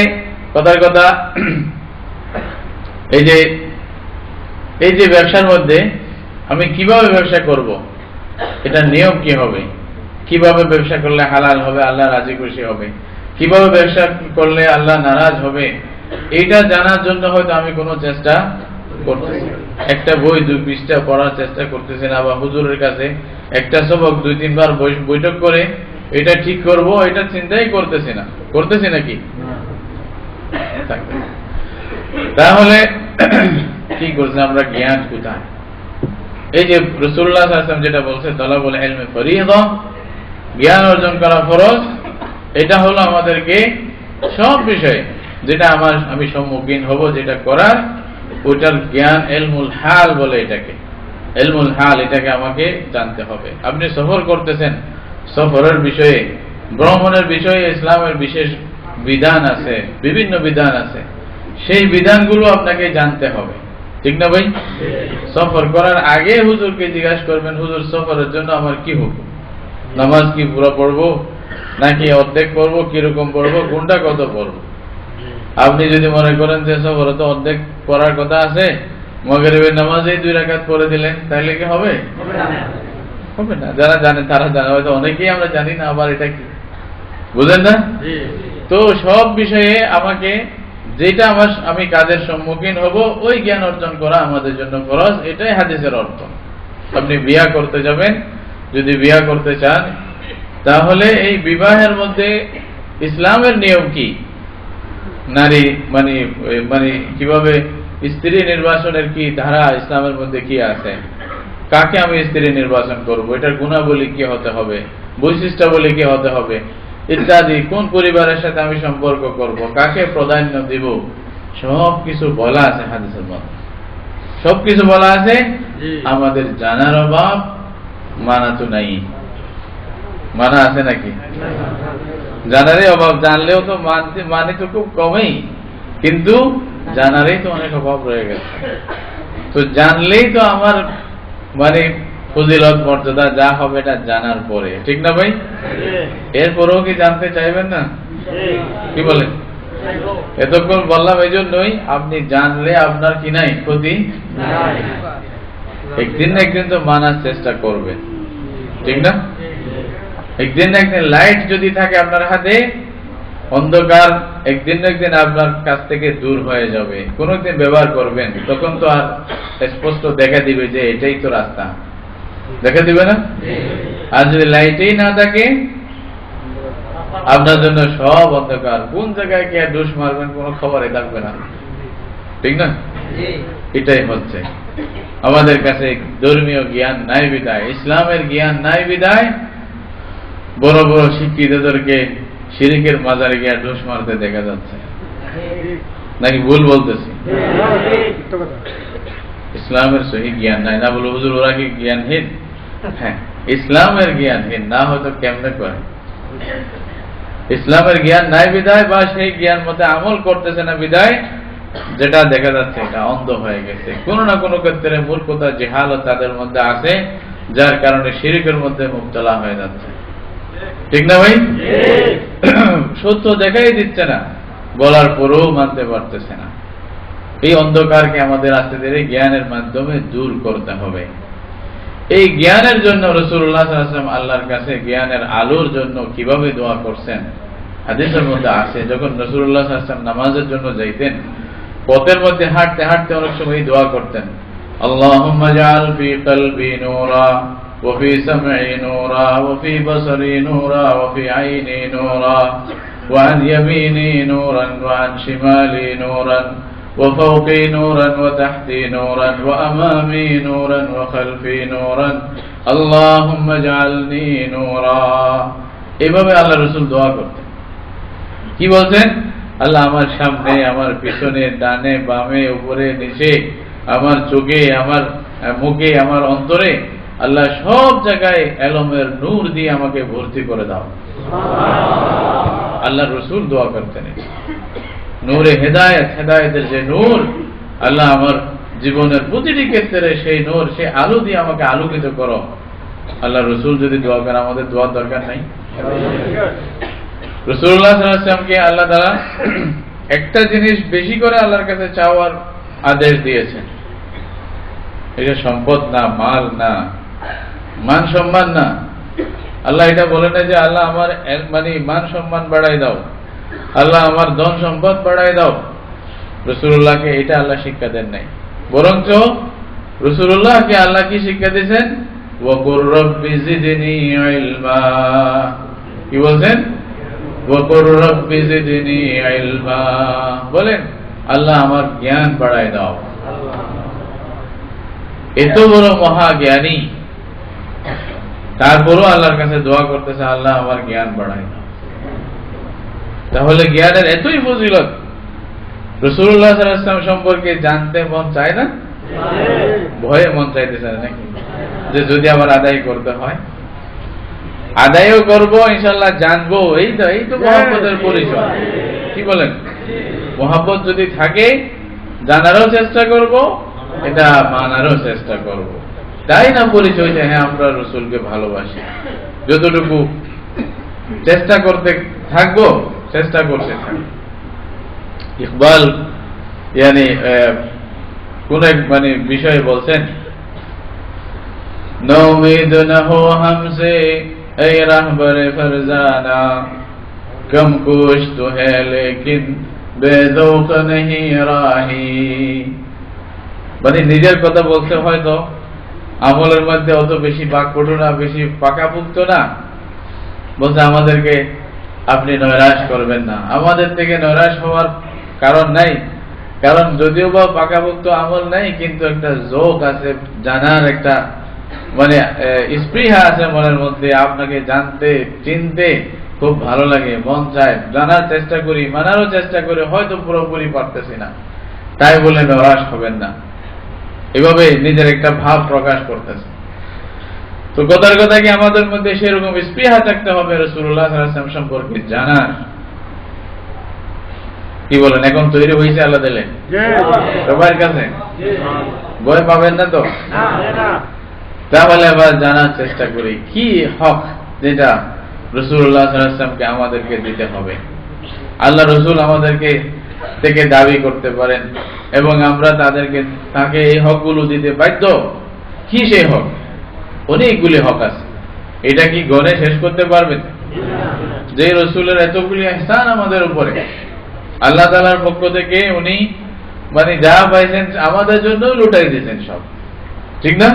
কথার কথা এই যে ব্যবসার মধ্যে আমি কিভাবে ব্যবসা করব, এটা নিয়ম কি হবে, কিভাবে ব্যবসা করলে হালাল হবে, আল্লাহ রাজি খুশি হবে, কিভাবে ব্যবসা করলে আল্লাহ নারাজ হবে, এইটা জানার জন্য হয়তো আমি কোনো চেষ্টা করতেছি, একটা বই 2 পৃষ্ঠা পড়ার চেষ্টা করতেছি না, বা হুজুরের কাছে একটা সবক 2-3 বার বৈঠক করে এটা ঠিক করব এটা চিন্তাই করতেছি না, করতেছি নাকি? তাহলে কি করছে আমরা? জ্ঞান কোথায়? এই যে রাসূলুল্লাহ সাল্লাল্লাহু আলাইহি ওয়াসাল্লাম যেটা বলছে তালাবুল ইলমি ফরিয়দা, জ্ঞান অর্জন করা ফরজ, এটা হলো আমাদেরকে সব বিষয়ে যেটা আমি সম্মুখীন হব যেটা করার, ওইটার জ্ঞান ইলমুল হাল বলে এটাকে, ইলমুল হাল, এটাকে আমাকে জানতে হবে। আপনি সফর করতেছেন, সফরের বিষয়ে, ভ্রমণের বিষয়ে ইসলামের বিশেষ বিধান আছে, বিভিন্ন বিধান আছে, সেই বিধানগুলো আপনাকে জানতে হবে, ঠিক না ভাই? সফর করার আগে হুজুরকে জিজ্ঞাসা করবেন, হুজুর সফরের জন্য আমার কি হুকুম, নামাজ কি পুরো পড়বো নাকি অর্ধেক পড়বো, কিরকম পড়বো, কোনটা কত পড়বো? আপনি যদি মনে করেন যে সফরে তো অর্ধেক পড়ার কথা আছে, মাগরিবের নামাজেই 2 রাকাত পড়ে দিলেন, তাহলে কি হবে? হবে না। যারা জানে তারা জানে, হয়তো অনেকেই আমরা জানি না আবার এটা কি, বুঝেন না? তো সব বিষয়ে আমাকে যেটা আমি কাজের সম্মুখীন হব ওই জ্ঞান অর্জন করা আমাদের জন্য ফরজ, এটাই হাদিসের অর্থ। আপনি বিয়ে করতে যাবেন, যদি বিয়ে করতে চান তাহলে এই বিবাহের মধ্যে ইসলামের নিয়ম কি, নারী মানে কিভাবে স্ত্রী নির্বাচনের কি ধারা ইসলামের মধ্যে কি আছে, কাকে আমি স্ত্রী নির্বাচন করব, এটার গুণাবলী কি হতে হবে, বৈশিষ্ট্যাবলী কি হতে হবে ইত্যাদি, কোন পরিবারের সাথে আমি সম্পর্ক করব, কাকে প্রাধান্য দিব, সবকিছু বলা আছে হাদিসের মধ্যে, সবকিছু বলা আছে। আমাদের জানার অভাব, মানা তো নাই, মানা আছে নাকি? জানারই অভাব, জানলেও তো মানে তো খুব কমই, কিন্তু জানারই তো অনেক অভাব রয়ে গেছে। তো জানলেই তো আমার মানে ফজিলত মর্যাদা যা হবে এটা জানার পরে, ঠিক না ভাই? এরপরেও কি জানতে চাইবেন না? কি বলেন? এতক্ষণ বললাম এই জন্যই, আপনি জানলে আপনার কি নাই, ক্ষতি একদিন না একদিন তো মানার চেষ্টা করবেন, ঠিক না? একদিন না একদিন লাইট যদি থাকে আপনার হাতে, অন্ধকার একদিন না একদিন আপনার কাছ থেকে দূর হয়ে যাবে, কোনদিন ব্যবহার করবেন, তখন তো আর স্পষ্ট দেখা দিবে যে এটাই তো রাস্তা, দেখা দিবে না? আর যদি লাইটেই না থাকে আপনার জন্য সব অন্ধকার, কোন জায়গায় কে দোষ মারবেন কোনো খবরই থাকবে না, ঠিক না? এটাই হচ্ছে আমাদের কাছে ধর্মীয় জ্ঞান নাই বিদায়, ইসলামের জ্ঞান নাই বিদায় বড় বড় শিক্ষিতদেরকে শিরিকের মাজারে গিয়ে দোষ মারতে দেখা যাচ্ছে, নাকি ভুল বলতেছি? ইসলামের সহি জ্ঞান নাই, না বলে হুজুর ওরা কি জ্ঞানহীন? হ্যাঁ, ইসলামের জ্ঞানহীন না হয়তো কেমনে করে? ইসলামের জ্ঞান নাই বিদায়, বা সেই জ্ঞান মতে আমল করতেছে না বিদায়, যেটা দেখা যাচ্ছে এটা অন্ধ হয়ে গেছে, কোন না কোন ক্ষেত্রে মূর্খতা জেহালত তাদের মধ্যে আছে, যার কারণে শিরকের মধ্যে মুবতলা হয়ে যাচ্ছে, ঠিক না ভাই? সত্য দেখাই দিচ্ছে না, বলার পরেও মানতে পারতেছে না। এই অন্ধকারকে আমাদের আস্তে ধীরে জ্ঞানের মাধ্যমে দূর করতে হবে। এই জ্ঞানের জন্য রাসূলুল্লাহ সাল্লাল্লাহু আলাইহি ওয়াসাল্লাম আল্লাহর কাছে জ্ঞানের আলোর জন্য কিভাবে দোয়া করছেন হাদিসের মধ্যে আছে। যখন রাসূলুল্লাহ সাল্লাল্লাহু আলাইহি ওয়াসাল্লাম নামাজের জন্য যাইতেন, পথের মধ্যে হাঁটতে হাঁটতে অনেক সময় দোয়া করতেন, আল্লাহুম্মা জাআল ফি কলবি নূরা ওয়া ফি সামঈ নূরা ওয়া ফি বসরি নূরা ওয়া ফি আইনি নূরা ওয়া আন ইয়ামিনি নূরান ওয়া আন শিমালি নূরান وفوقي نورا وتحتي نورا وأمامي نورا وخلفي نورا اللهم اجعلني نورا। এভাবে আল্লাহ রাসূল দোয়া করতেন। কি বলতেন? আল্লাহ আমার সামনে, আমার পিছনে, ডানে বামে, উপরে নিচে, আমার চোখে, আমার মুখে, আমার অন্তরে, আল্লাহ সব জায়গায় এলমের নূর দিয়ে আমাকে ভর্তি করে দাও। আল্লাহ রাসূল দোয়া করতেন নূরে হেদায়েত, হেদায়েতের যে নূর, আল্লাহ আমার জীবনের প্রতিটি ক্ষেত্রে সেই নূর, সেই আলো দিয়ে আমাকে আলোকিত করো। আল্লাহ রাসূল যদি দোয়া করেন, আমাদের দোয়ার দরকার নাই? রাসূলুল্লাহ সাল্লাল্লাহু আলাইহি ওয়াসাল্লামকে আল্লাহ তাআলা একটা জিনিস বেশি করে আল্লাহর কাছে চাওয়ার আদেশ দিয়েছেন। এটা সম্পদ না, মাল না, মান সম্মান না। আল্লাহ এটা বলে না যে আল্লাহ আমার মানে মান সম্মান বাড়াই দাও, আল্লাহ আমার ধন সম্পদ বাড়াই দাও। রাসূলুল্লাহকে এটা আল্লাহ শিক্ষা দেন নাই, বরঞ্চ রাসূলুল্লাহকে আল্লাহ কি শিক্ষা দিয়েছেন? ওয়াকুর রাব্বি জিদনি ইলমা। কি বলছেন? ওয়াকুর রাব্বি জিদনি ইলমা। বলেন আল্লাহ আমার জ্ঞান বাড়ায় দাও। এত বড় মহা জ্ঞানী, তারপরও আল্লাহর কাছে দোয়া করতেছে আল্লাহ আমার জ্ঞান বাড়ায় দাও। তাহলে জ্ঞানের এতই ফজিলত, রাসূলুল্লাহ সাল্লাল্লাহু আলাইহি ওয়াসাল্লাম সম্পর্কে জানতে মন চায় না? ভয়ে মন চাইতেছে নাকি যে যদি আবার আদায় করতে হয়? আদায়ও করবো ইনশাআল্লাহ, জানবো। এই তো মহব্বতের পরিচয়। কি বলেন? মহব্বত যদি থাকে জানারও চেষ্টা করব, এটা মানারও চেষ্টা করব। তাই না পরিচয় যে হ্যাঁ আমরা রাসূলকে ভালোবাসি। যতটুকু চেষ্টা করতে থাকবো, চেষ্টা করতে থাকবো। ইকবাল কোন এক বিষয়ে বলছেন, নৌমিদ না হো হামসে এই রাহবরে ফরজানা, কম কুশ তো হ্যায় লেকিন বেযৌক নেহি রাহি। নিজের কথা বলতে হয়তো আমলের মধ্যে অত বেশি বাকপটু না, বেশি পাকাপুক্ত না। বলছে আমাদেরকে আপনি নৈরাশ করবেন না। আমাদের থেকে নৈরাশ হওয়ার কারণ নাই, কারণ যদিও বা পাকাপুক্ত আমল নাই, কিন্তু একটা যোগ আছে, জানার একটা স্পৃহা আছে মনের মধ্যে। আপনাকে জানতে চিনতে খুব ভালো লাগে, মন চায়, জানার চেষ্টা করি, মানারও চেষ্টা করি, হয়তো পুরোপুরি পারতেছি না, তাই বলে নৈরাশ হবেন না। এভাবে নিজের একটা ভাব প্রকাশ করতেছে। তো কথার কথা কি আমাদের মধ্যে সেরকম স্পৃহা থাকতে হবে রাসূলুল্লাহ সাল্লাল্লাহু আলাইহি ওয়াসাল্লাম সম্পর্কে জানার। কি বলেন? এখন তৈরি হয়েছে আল্লাহ দিলে সবার কাছে? ভয় পাবেন না তো? তাহলে আবার জানার চেষ্টা করি কি হক যেটা রাসূলুল্লাহ সাল্লাল্লাহু আলাইহি ওয়াসাল্লামকে আমাদেরকে দিতে হবে। আল্লাহ রাসূল আমাদেরকে থেকে দাবি করতে পারেন এবং আমরা তাকে এই হকগুলো দিতে বাধ্য। কি সেই হক? অনেকগুলি হক আছে, এটা কি গণে শেষ করতে পারবেন? যে রাসূলের এতগুলি ইহসান আমাদের উপরে, আল্লাহ তাআলার পক্ষ থেকে উনি যা পাইছেন আমাদের জন্য লুটাই দিয়েছেন সব, ঠিক না?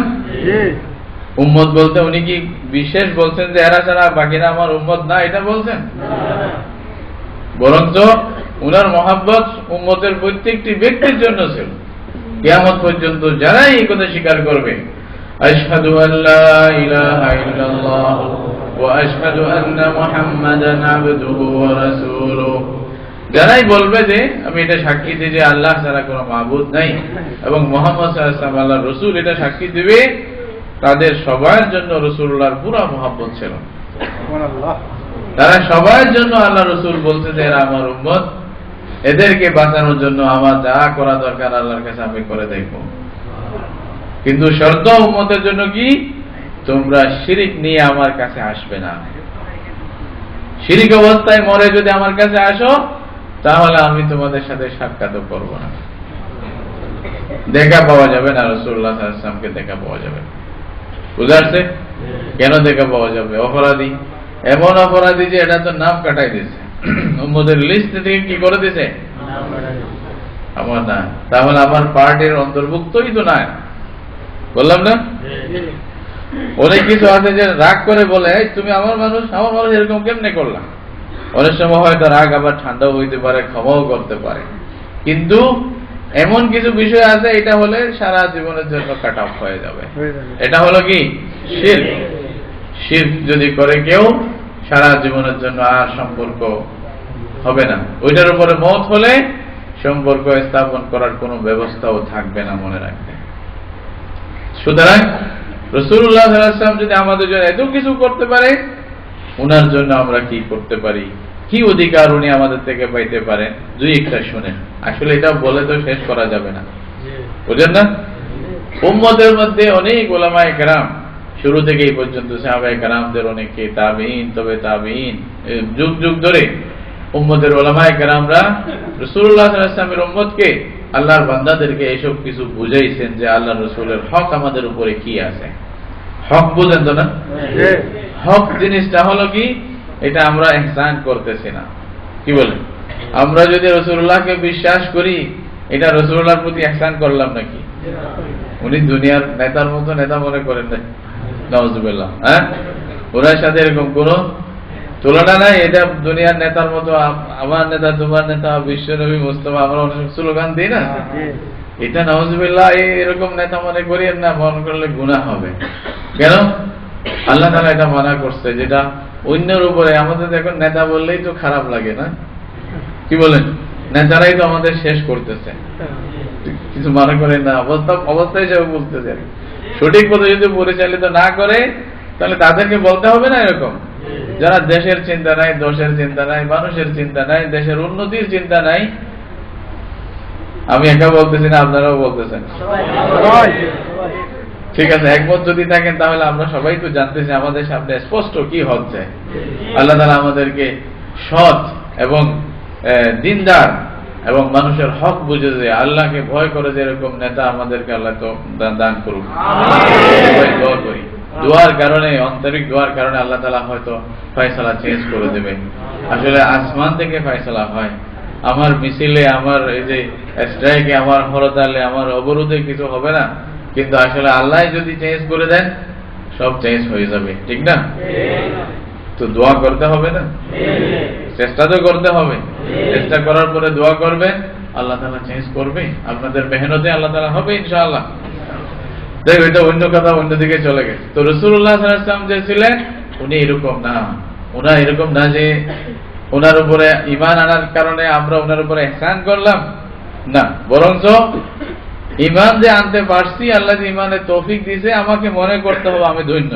উম্মত বলতে উনি কি বিশেষ বলছেন যে এরা ছাড়া বাকিরা আমার উম্মত না, এটা বলছেন? বরঞ্চ উনার মহব্বত উম্মতের প্রত্যেকটি ব্যক্তির জন্য ছিল। কিয়ামত পর্যন্ত যারাই এই কথা স্বীকার করবে, আশহাদু আল্লা ইলাহা ইল্লাল্লাহ ওয়া আশহাদু আন্না মুহাম্মাদান আবদুহু ওয়া রাসূলুহু, যারাই বলবে যে আমি এটা সাক্ষী দিই যে আল্লাহ ছাড়া কোনো মাবুদ নাই এবং মুহাম্মদ সাল্লাল্লাহু আলাইহি ওয়াসাল্লাম আল্লাহর রাসূল, এটা সাক্ষী দিবে, তাদের সবার জন্য রাসূলুল্লাহর পুরো মহব্বত ছিল। সুবহানাল্লাহ। তারা সবার জন্য আল্লাহ রাসূল বলছে যে এরা আমার উম্মত, এদেরকে বাঁচানোর জন্য আমার যা করা দরকার আল্লাহর কাছে আমি করে দেখব। কিন্তু শর্ত উম্মতের জন্য কি? তোমরা শিরিক নিয়ে আমার কাছে আসবে না। শিরিক অবস্থায় মরে যদি আমার কাছে আসো তাহলে আমি তোমাদের সাথে সাক্ষাৎ করব না, দেখা পাওয়া যাবে না, রাসূলুল্লাহ সাল্লাল্লাহু আলাইহি ওয়াসাল্লামকে দেখা পাওয়া যাবে। বুঝাচ্ছে কেন দেখা পাওয়া যাবে? অপরাধী, এমন অপরাধী যে এটা তো নাম কাটাই দিয়েছে, উম্মতের লিস্ট থেকে কি করে দিয়েছে? আমার না, তাহলে আমার পার্টির অন্তর্ভুক্তই তো নাই, বললাম না? অনেক কিছু আছে যে রাগ করে বলে তুমি আমার মানুষ এরকম কেমনে করলাম। অনেক সময় হয়তো রাগ আবার ঠান্ডাও হইতে পারে, ক্ষমাও করতে পারে, কিন্তু এমন কিছু বিষয় আছে এটা হলে সারা জীবনের জন্য কাট অফ হয়ে যাবে। এটা হলো কি? শিরক। শিরক যদি করে কেউ সারা জীবনের জন্য আর সম্পর্ক হবে না, ওইটার উপরে মওত হলে সম্পর্ক স্থাপন করার কোনো ব্যবস্থাও থাকবে না, মনে রাখবে। সুতরাং রাসূলুল্লাহ সাল্লাল্লাহু আলাইহি ওয়াসাল্লাম যদি আমাদের জন্য এত কিছু করতে পারে, ওনার জন্য আমরা কি করতে পারি, কি অধিকার উনি আমাদের থেকে পাইতে পারেন, দুই একটা শুনেন। আসলে এটা বলে তো শেষ করা যাবে না, বুঝেন না? উম্মতের মধ্যে অনেক উলামায়ে কেরাম, শুরু থেকে এই পর্যন্ত সাহাবায়ে কেরামদের অনেকে, তাবেঈন, তবে তাবেঈন, যুগ যুগ ধরে উম্মতের উলামায়ে কেরামরা রাসূলুল্লাহ সাল্লাল্লাহু আলাইহি ওয়াসাল্লামের উম্মতকে, আল্লাহর বান্দাদেরকে এসব কিছু বুঝাইছেন যে আল্লাহর রাসূলের হক আমাদের উপরে কি আছে। হক বুঝেন তো না? হক জিনিসটা হলো কি? এটা আমরা ইহসান করতেছি না, কি বলেন? আমরা যদি রাসূলুল্লাহকে বিশ্বাস করি, এটা রাসূলুল্লাহর প্রতি ইহসান করলাম নাকি? উনি দুনিয়ার নেতার মতো নেতা মনে করেন না, নাউজুবিল্লাহ। হ্যাঁ, ওনার সাথে এরকম কোন তুলনা নাই। এটা দুনিয়ার নেতার মতো, আমার নেতা, তোমার নেতা, বিশ্ব নবী মুস্তাফা, আমরা অনেক স্লোগান দিই না, এটা নাউজুবিল্লাহ এরকম নেতা মনে করিয়েন না, মনে করলে গুনাহ হবে। কেন? আল্লাহ তাআলা এটা মানা করছে, যেটা অন্যের উপরে। আমাদের এখন নেতা বললেই তো খারাপ লাগে না, কি বলেন? নেতারাই তো আমাদের শেষ করতেছে, কিছু মনে করেন না, অবস্থা হিসেবে বলতেছে। সঠিক পথে যদি পরিচালিত না করে তাহলে তাদেরকে বলতে হবে না এরকম, যারা দেশের চিন্তা নাই, দোষের চিন্তা নাই, মানুষের চিন্তা নাই, দেশের উন্নতির চিন্তা নাই। আমি একা বলতেছি না, আপনারাও বলতেছেন, ঠিক আছে। একমত যদি থাকেন তাহলে আমরা সবাই তো জানতেছি আমাদের সামনে স্পষ্ট কি হচ্ছে। আল্লাহ তাআলা আমাদেরকে সৎ এবং দিনদার এবং মানুষের হক বুঝে যে আল্লাহকে ভয় করে যে এরকম নেতা আমাদেরকে আল্লাহ তো দান করুক। সবাই দোয়া করি, দোয়ার কারণে, আন্তরিক দোয়ার কারণে আল্লাহ তাআলা হয়তো ফয়সালা চেঞ্জ করে দেবে। আসলে আসমান থেকে ফয়সালা হয়, আমার মিছিলে, আমার এই যে স্ট্রাইকে, আমার হরতালে, আমার অবরোধে কিছু হবে না, কিন্তু আসলে আল্লাহ যদি চেঞ্জ করে দেন সব চেঞ্জ হয়ে যাবে, ঠিক না? তো দোয়া করতে হবে না, চেষ্টা তো করতে হবে। চেষ্টা করার পরে দোয়া করবেন, আল্লাহ তাআলা চেঞ্জ করবে। আপনাদের মেহনতে আল্লাহ তাআলা হবে ইনশাআল্লাহ। দেখো, এটা অন্য কথা, অন্যদিকে চলে গেছে। তো রাসূলুল্লাহ সাল্লাল্লাহু আলাইহি ওয়াসাল্লাম যে ছিলেন উনি এরকম না, ওনার এরকম না যে ওনার উপরে ঈমান আনার কারণে আমরা ওনার উপরে ইহসান করলাম, না, বরঞ্চ ঈমান যে আনতে পারছি, আল্লাহ যে ঈমানের তৌফিক দিয়েছে, আমাকে মনে করতে হবে আমি ধন্য,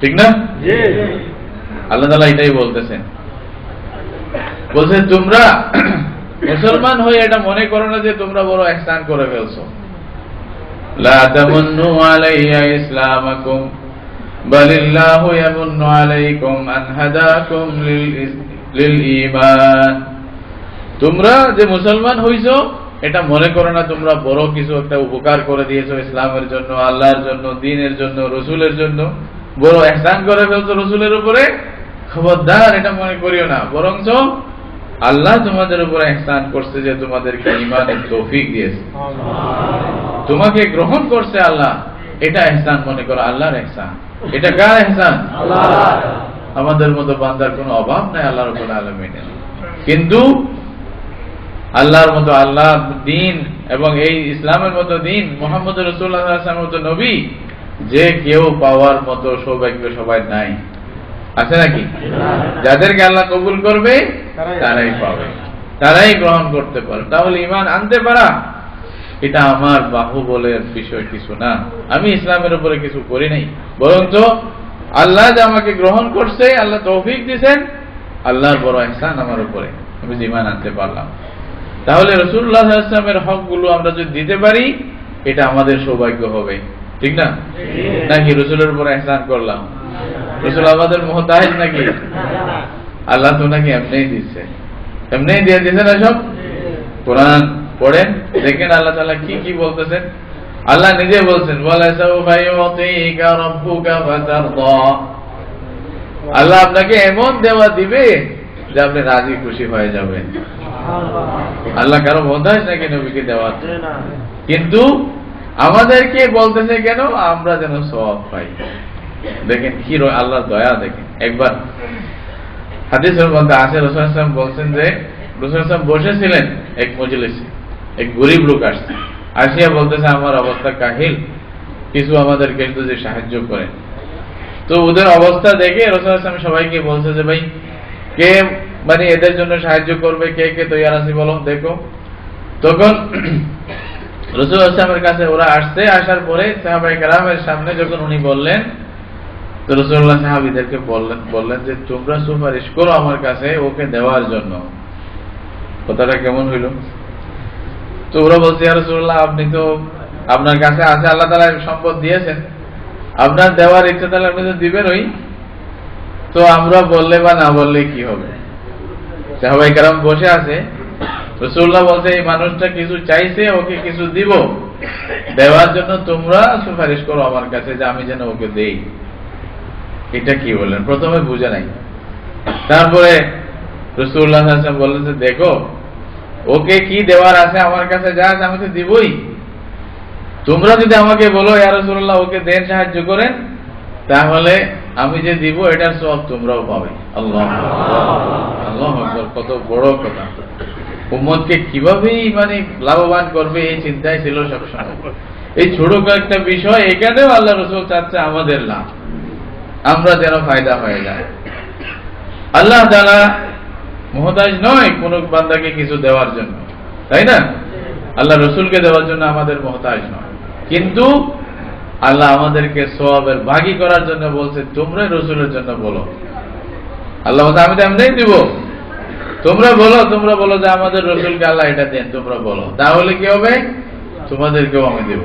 ঠিক না? আল্লাহ তাআলা এটাই বলতেছেন, বলছে তোমরা মুসলমান হয়ে এটা মনে করো না যে তোমরা বড় ইহসান করে ফেলছো। লা তামুন্নু আলাইয়া ইসলামাকুম বালিল্লাহু ইয়ামুন্নু আলাইকুম আন হাদাকুম লিল ঈমান। তোমরা যে মুসলমান হইছো এটা মনে করো না তোমরা বড় কিছু একটা উপকার করে দিয়েছো ইসলামের জন্য, আল্লাহর জন্য, দ্বীনের জন্য, রাসূলের জন্য, বড় ইহসান করে ফেলছো রাসূলের উপরে। খবরদার, এটা মনে করিও না, বরঞ্চ আল্লাহ তোমাদের উপরে ইহসান করছে যে তোমাদেরকে ঈমানের তৌফিক দিয়েছে, তোমাকে গ্রহণ করছে আল্লাহ, এটা ইহসান মনে করো, আল্লাহর ইহসান। এটা কার ইহসান? আল্লাহর। আমাদের মতো বান্দার কোনো অভাব নাই আল্লাহ রাব্বুল আলামিনের, কিন্তু আল্লাহর মতো আল্লাহ দ্বীন এবং এই ইসলামের মতো দ্বীন, মুহাম্মদ রাসূলুল্লাহ সাল্লাল্লাহু আলাইহি ওয়াসাল্লামের মতো নবী যে কেউ পাওয়ার মতো সৌভাগ্য সবাই নাই, আছে নাকি? যাদেরকে আল্লাহ কবুল করবে তারাই পাবে, তারাই গ্রহণ করতে পারে। তাহলে ঈমান আনতে পারা এটা আমার বাহুবলের বিষয় কিছু না, আমি ইসলামের উপরে কিছু করি নাই, বরঞ্চ আল্লাহ যে আমাকে গ্রহণ করছে, আল্লাহ তৌফিক দিয়েছেন, আল্লাহর বড় ইহসান আমার উপরে, আমি ঈমান আনতে পারলাম। তাহলে রাসূলুল্লাহ সাল্লাল্লাহু আলাইহি ওয়াসাল্লামের হকগুলো আমরা যদি দিতে পারি এটা আমাদের সৌভাগ্য হবে, ঠিক না? নাকি রাসূলের উপরে ইহসান করলাম? রাসূল আমাদের মুহতাজ নাকি? আল্লাহ তো নাকি এমনিই দিচ্ছে, এমনিই দিয়ে দিয়েছে না সব। কোরআন পড়েন, দেখেন আল্লাহ তাআলা কি কি বলতেছেন। আল্লাহ নিজে বলছেন, ওয়ালা সাউফা ইউতিকা রাব্বুকা ফাতারদা। আল্লাহ আপনাকে এমন দেওয়া দিবে যে আপনি রাজি খুশি হয়ে যাবেন। আল্লাহ কারো মুহতাজ নাকি নবীকে দেওয়ার? কিন্তু আমাদেরকে বলতেছে কেন? আমরা যেন সওয়াব পাই। দেখেন কি আল্লাহর দয়া, দেখেন। একবার হাদিসের মধ্যে আছে রাসূল সাল্লাল্লাহু আলাইহি ওয়াসাল্লাম বলছেন যে রাসূল সাল্লাল্লাহু আলাইহি ওয়াসাল্লাম বসেছিলেন এক মজলিসে, এক গরীব লোক আসছে, আসিয়া বলতেছে আমার অবস্থা কাহিল, কিছু আমাদেরকে একটু যে সাহায্য করেন। তো ওদের অবস্থা দেখে রাসূল সাল্লাল্লাহু আলাইহি ওয়াসাল্লাম সবাইকে বলছে যে ভাই কে মানে এদের জন্য সাহায্য করবে, কে কে তৈয়ার আছে বলো দেখো। তখন রাসূল সাল্লাল্লাহু আলাইহি ওয়াসাল্লামের কাছে ওরা আসছে, আসার পরে সাহাবায়ে কেরামের সামনে যখন উনি বললেন, তো রাসূলুল্লাহ সাহাবীদেরকে বললেন যে তোমরা সুপারিশ করো আমার কাছে ওকে দেওয়ার জন্য। কথাটা কেমন হইল? তো ওরা বলছে ইয়া রাসূলুল্লাহ আপনি তো, আপনার কাছে আছে, আল্লাহ তাআলা সম্পদ দিয়েছেন, আপনার দেওয়ার ইচ্ছা তাহলে আপনি তো দিবেনই, তো আমরা বললে বা না বললে কি হবে? সাহাবায়ে কেরাম বসে আছে, রাসূলুল্লাহ বলছে এই মানুষটা কিছু চাইছে, ওকে কিছু দিব, দেওয়ার জন্য তোমরা সুপারিশ করো আমার কাছে যে আমি যেন ওকে দেই। এটা কি বললেন? প্রথমে বুঝে নাই। তারপরে রাসূলুল্লাহ সাল্লাল্লাহু আলাইহি ওয়াসাল্লাম বললেন যে দেখো ওকে কি দেওয়ার আছে আমার কাছে, যা আমি তো দিবই। তোমরা যদি আমাকে বলো ইয়া রাসূলুল্লাহ ওকে দেন, সাহায্য করেন, তাহলে আমি যে দিব এটার সওয়াব তোমরাও পাবে। আল্লাহু আকবার, কত বড় কথা! উম্মতকে কিভাবেই মানে লাভবান করবে এই চিন্তাই ছিল সবসময়। এই ছোট কয়েকটা বিষয়, এখানেও আল্লাহ রাসূল চাচ্ছে আমাদের লাভ, আমরা যেন ফায়দা হয়ে যায়। আল্লাহ তাআলা মুহতাজ নয় কোন বান্দাকে কিছু দেওয়ার জন্য, তাই না? আল্লাহ রাসূলকে দেওয়ার জন্য আমাদের মুহতাজ নয়, কিন্তু আল্লাহ আমাদেরকে সওয়াবের ভাগী করার জন্য বলছে তোমরা রাসূলের জন্য বলো। আল্লাহ বলছে আমি তো এমনিই দিব, তোমরা বলো যে আমাদের রাসূলকে আল্লাহ এটা দেন, তোমরা বলো, তাহলে কি হবে? তোমাদেরকেও আমি দেব।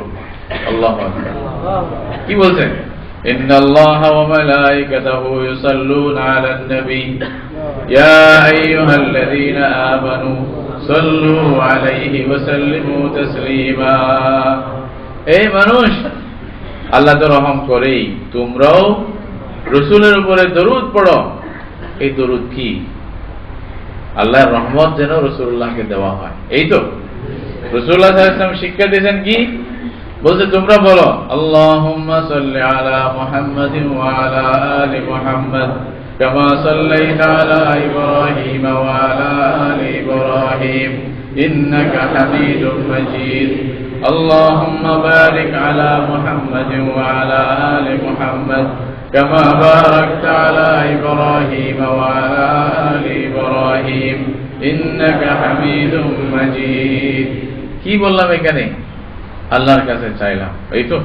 আল্লাহু আকবার। কি বলছেন? ইন্নাল্লাহা ওয়া মালাইকাতাহু ইউসাল্লুনা আলান নবী ইয়া আইয়ুহাল্লাযীনা আমানু সাল্লু আলাইহি ওয়া সাল্লিমু তাসলিমা। এই মানুষ, আল্লাহ তো রহম করেই, তোমরাও রাসূলের উপরে দরুদ পড়ো। এই দরুদ কি? আল্লাহর রহমত যেন রাসূলুল্লাহকে দেওয়া হয়, এই তো রাসূলুল্লাহ সাল্লাল্লাহু আলাইহি ওয়াসাল্লাম শিক্ষা দিয়েছেন কি? বলছে তোমরা বলো আল্লাহুম্মা সাল্লি আলা মুহাম্মাদিন ওয়া আলা আলি মুহাম্মাদ কামা সাল্লাইতা আলা ইব্রাহিম ওয়া আলা আলি ইব্রাহিম ইন্নাকা হামিদুম মাজিদ। আল্লাহুম্মা বারিক আলা মুহাম্মাদিন ওয়া আলা আলি মুহাম্মাদ কামা বারাকতা আলা ইব্রাহিম ওয়া আলা আলি ইব্রাহিম ইন্নাকা হামিদুম মাজিদ। কি বললাম এখানে? আল্লাহর কাছে চাইলাম, এই তো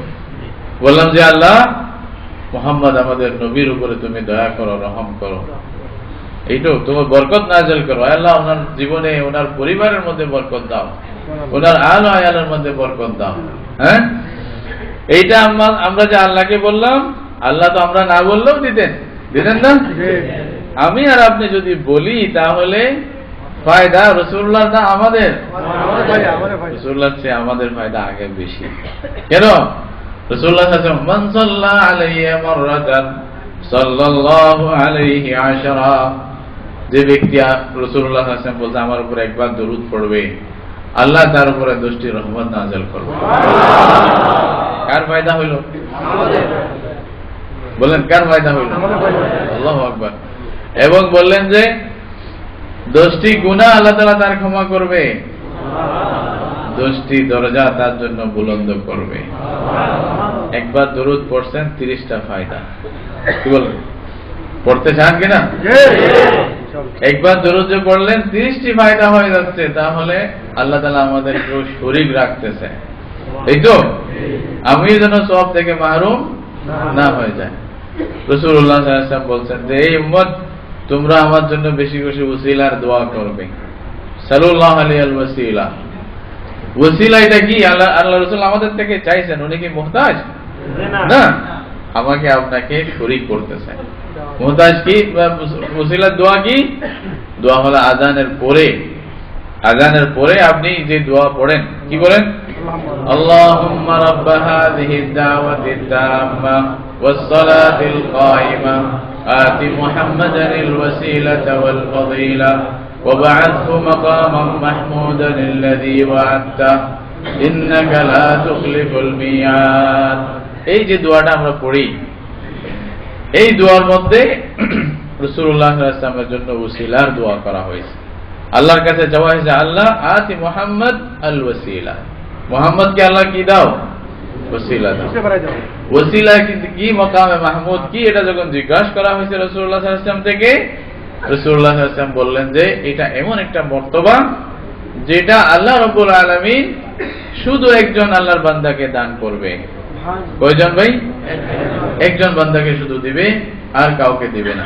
বললাম যে আল্লাহ মুহাম্মদ আমাদের নবীর উপরে তুমি দয়া করো, রহম করো, এই তো তোমার বরকত নাযিল করো। আল্লাহ ওনার জীবনে, ওনার পরিবারের মধ্যে বরকত দাও, ওনার আলো আয়ালের মধ্যে বরকত দাও। হ্যাঁ, এইটা আমরা যে আল্লাহকে বললাম, আল্লাহ তো আমরা না বললেও দিতেন না? আমি আর আপনি যদি বলি তাহলে ফায়দা রাসূলুল্লাহ না আমাদের? রাসূলুল্লাহর চেয়ে আমাদের ফায়দা আগে বেশি। কেন? রাসূলুল্লাহ সাল্লাল্লাহু আলাইহি ওয়াসাল্লাম মান সাল্লা আলাইহি মাররাতান সাল্লাল্লাহু আলাইহি আশরা, যে ব্যক্তি রাসূলুল্লাহ সাল্লাল্লাহু আলাইহি ওয়াসাল্লাম বলতে আমার উপর একবার দরুদ পড়বে, আল্লাহ তার উপরে 10টি রহমত নাযিল করবে। কার ফায়দা হইল? আমাদের। বলেন কার ফায়দা হইল? আল্লাহু আকবার। এবং বললেন যে 10টি গুনাহ আল্লাহ তাআলা তার ক্ষমা করবে, 10টি দরজা তার জন্য বুলন্দ করবে। একবার দরুদ পড়ছেন, 30টা ফায়দা। কি বলেন? পড়তে চান কিনা? একবার দরুদ যে পড়লেন 30টি ফায়দা হয়ে যাচ্ছে, তাহলে আল্লাহ তাআলা আমাদেরকে শরীক রাখতেছে, এই তো আমি যেন সওয়াব থেকে মাহরুম না হয়ে যায়। রাসূলুল্লাহ সাল্লাল্লাহু আলাইহি ওয়াসাল্লাম বলছেন যে এই উম্মত তোমরা আমার জন্য বেশি বেশি ওসিলার দোয়া করবে। সাল্লাল্লাহু আলাইহি ওয়াসাল্লাম, ওসিলা এটা কি? আল্লাহ রাসূল আমাদের থেকে চাইছেন, উনি কি মুহতাজ না? আমাকে আপনাকে শরীক করতেছেন। মুহতাজ কি? ওসিলার দোয়া কি? দোয়া হলো আযানের পরে আপনি যে দোয়া পড়েন, কি বলেন? আল্লাহুম্মা রাব্ব হাযিহিদ দাওয়াতিত তাম্মা ওয়াস সালাতিল কায়িমা আতি মুহাম্মাদানিল ওয়াসিলাতা ওয়াল ফাযিলা ওয়াব'আথহু মাকামান মাহমুদান আল্লাযী ওয়া'আদতা ইন্নাকা লা তুখলিফুল মিয়াদ। এই যে দোয়াটা আমরা পড়ি, এই দোয়ার মধ্যে রাসূলুল্লাহ সাল্লাল্লাহু আলাইহি ওয়াসাল্লামের জন্য ওসিলার দোয়া করা হয়েছে। আল্লাহর কাছে চাওয়া হয়েছে আল্লাহ আতি মুহাম্মদ আল ওয়াসিলা, মুহাম্মদকে আল্লাহ কি দাও? ওসিলা দাও। ওসিলা কি? মাকামে মাহমুদ কি? এটা যখন জিজ্ঞাসা করা হয়েছে রাসূলুল্লাহ সাল্লাল্লাহু আলাইহি ওয়াসাল্লাম থেকে, রাসূলুল্লাহ সাল্লাল্লাহু আলাইহি ওয়াসাল্লাম বললেন যে এটা এমন একটা মর্তবা যেটা আল্লাহ রাব্বুল আলামিন শুধু একজন আল্লাহর বান্দাকে দান করবে। কয়জন ভাই? একজন বান্দাকে শুধু দিবে, আর কাউকে দিবে না।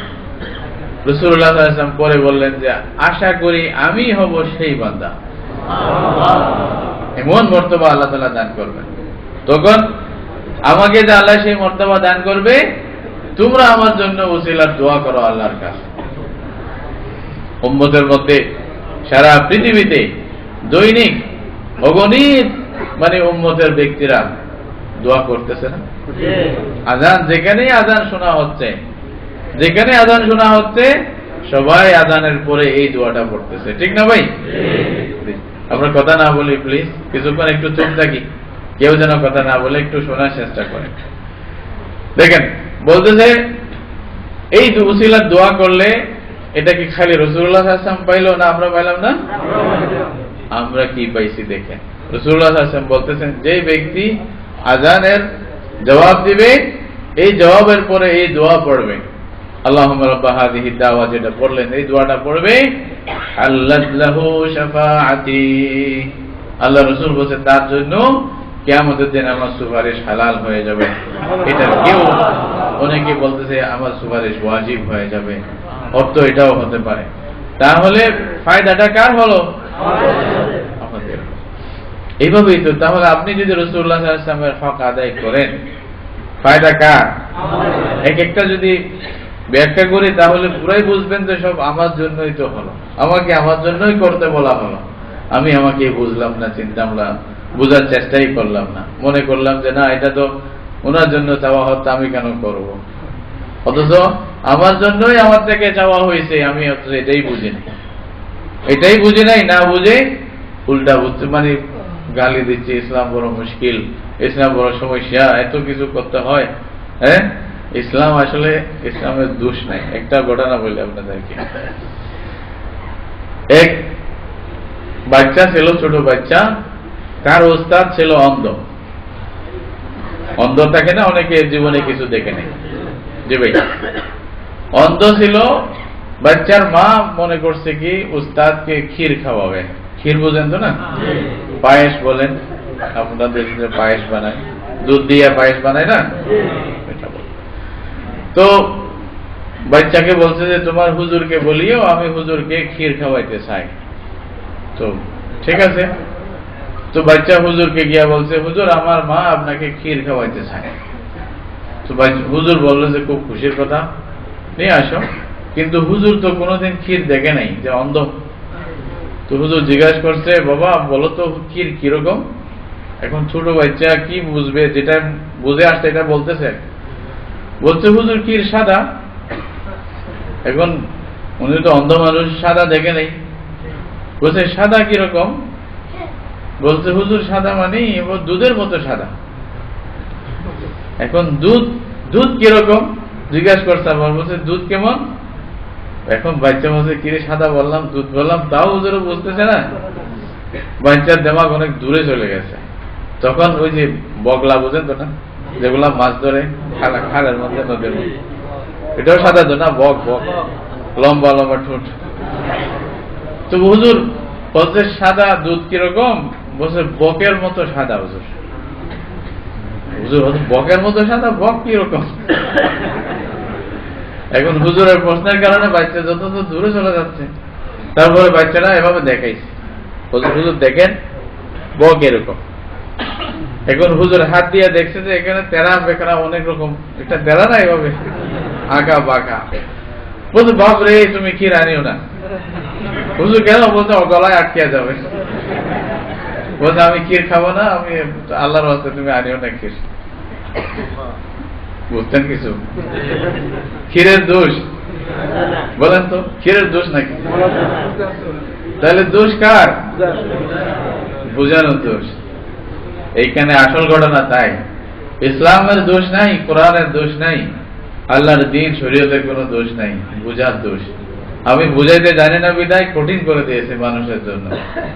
রাসূলুল্লাহ সাল্লাল্লাহু আলাইহি ওয়াসাল্লাম পরে বললেন যে আশা করি আমি হব সেই বান্দা। এমন মর্তবা আল্লাহ তাআলা দান করবেন। তখন আমাকে যে আল্লাহ সেই মর্তবা দান করবে, তোমরা আমার জন্য ওসিলার দোয়া করো আল্লাহর কাছে। উম্মতের মধ্যে সারা পৃথিবীতে দৈনিক অগণিত মানে উম্মতের ব্যক্তিরা দোয়া করতেছে না? আযান, যেখানেই আযান শোনা হচ্ছে সবাই আযানের পরে এই দোয়াটা পড়তেছে, ঠিক না ভাই? আমরা কথা না বলি প্লিজ, কিছুক্ষণ একটু চুপ থাকি। কেউ যেন কথা না বলে একটু শোনার চেষ্টা করেন। দেখেন বলতেছে এই উসিলার দোয়া করলে এটা কি খালি রাসূলুল্লাহ সাল্লাল্লাহু আলাইহি ওয়াসাল্লাম পাইলো না আমরা পাইলাম না? আমরা কি পাইছি দেখেন, রাসূলুল্লাহ সাল্লাল্লাহু আলাইহি ওয়াসাল্লাম বলতেছেন যে ব্যক্তি আযানের জবাব দিবে এই জবাবের পরে এই দোয়া পড়বে, আল্লাহুম্মা রাব্বা হাযিহি দাওয়া, যেটা পড়লেন এই দোয়াটা পড়বে, হাল্লাত লাহু শাফাআতি, আল্লাহ রাসূল বলেন তার জন্য কিয়ামতের দিন আমার সুপারিশ হালাল হয়ে যাবে। এটা কেউ অনেকে বলতেছে আমার সুপারিশ ওয়াজিব হয়ে যাবে, অর্থ এটাও হতে পারে। তাহলে ফায়দাটা কার হলো? আমাদের। এইভাবেই তো, তাহলে আপনি যদি রাসূলুল্লাহ সাল্লাল্লাহু আলাইহি ওয়াসাল্লামের হক আদায় করেন, ফায়দা কার? এক একটা যদি ব্যাখ্যা করি তাহলে পুরাই বুঝবেন যে সব আমার জন্যই তো হলো, আমাকে আমার জন্যই করতে বলা হলো, আমি আমাকে বুঝলাম না, চিন্তাম না, বোঝার চেষ্টাই করলাম না, মনে করলাম যে না এটা তো ওনার জন্য চাওয়া হতো, আমি কেন করব, অথচ আমার জন্যই আমার থেকে চাওয়া হয়েছে, আমি অথচ এটাই বুঝি নাই, এটাই বুঝি নাই, না বুঝে উল্টা বুঝতে মানে গালি দিচ্ছে, ইসলাম বড় মুশকিল, ইসলাম বড় সমস্যা, এত কিছু করতে হয়। হ্যাঁ, ইসলাম আসলে ইসলামের দোষ নাই। একটা ঘটনা বলি আপনাদেরকে। এক বাচ্চা ছিল, ছোট বাচ্চা, তার ওস্তাদ ছিল অন্ধ। অন্ধ থাকে না অনেকে, জীবনে কিছু দেখে নেই, যে ভাই অন্ধ ছিল। বাচ্চার মা মনে করছে কি উস্তাদকে ক্ষীর খাওয়াবে। ক্ষীর বোঝেন তো না? পায়েস বলেন আপনাদের, পায়েস বানায়, দুধ দিয়ে পায়েস বানায় না, তো বাচ্চাকে বলছে যে তোমার হুজুরকে বলিও আমি হুজুরকে ক্ষীর খাওয়াইতে চাই। তো ঠিক আছে, তো বাচ্চা হুজুরকে গিয়া বলছে হুজুর আমার মা আপনাকে ক্ষীর খাওয়াইতে চায়। তো হুজুর বললো যে খুব খুশির কথা, নিয়ে আসো। কিন্তু হুজুর তো কোনোদিন ক্ষীর দেখে নাই, যে অন্ধ। তো হুজুর জিজ্ঞাসা করছে বাবা বলো তো ক্ষীর কিরকম? এখন ছোট বাচ্চা কি বুঝবে, যেটা বুঝে আসছে এটা বলতেছে, বলছে হুজুর ক্ষীর সাদা। এখন উনি তো অন্ধ মানুষ, সাদা দেখে নেই, বলছে সাদা কিরকম? বলছে হুজুর সাদা মানে দুধের মতো সাদা। এখন দুধ দুধ কিরকম জিজ্ঞাসা করছে, আমার বলছে দুধ কেমন? এখন বাচ্চা বলছে কিরে সাদা বললাম দুধ বললাম, তাও হুজুরও বুঝতেছে না। বাচ্চার দেমাগ অনেক দূরে চলে গেছে। তখন ওই যে বগলা বুঝেন তো না, যেগুলা মাছ ধরে খালের মধ্যে, নদীর মধ্যে, এটাও সাদা তো না, বক বক, লম্বা লম্বা ঠোঁট। তো হুজুর বলছে সাদা, দুধ কিরকম? বলছে বকের মতো সাদা। হুজুর হুজুর বকের মতো সাদা, বক কিরকম? এখন হুজুরের প্রশ্নের কারণে বাচ্চা যত দূরে চলে যাচ্ছে। তারপরে বাচ্চারা এভাবে দেখাইছে, হুজুর দেখেন বক এরকম। এখন হুজুর হাত দিয়ে দেখছে যে এখানে তেরা বেকরা অনেক রকম, একটা তেরা না এভাবে আঁকা বাঁকা। বলছে বাপ রে তুমি ক্ষীর আনিও না। হুজুর কেন? বলছে ও গলায় আটকে যাবে। বলছে আমি ক্ষীর খাবো না, আমি আল্লাহর রাস্তায়, তুমি আনিও না ক্ষীর। বুঝতেন কিছু? ক্ষীরের দোষ বলেন তো, ক্ষীরের দোষ নাকি? তাহলে দোষ কার? বুঝানোর দোষ। এইখানে আসল ঘটনা তাই, ইসলামের দোষ নাই, কোরআনের দোষ নাই, আল্লাহর দ্বীন শরীয়তের কোনো দোষ নাই, বুঝার দোষ। আমি বুঝাইতে জানি না বিদায় কঠিন করে দিয়েছে মানুষের জন্য,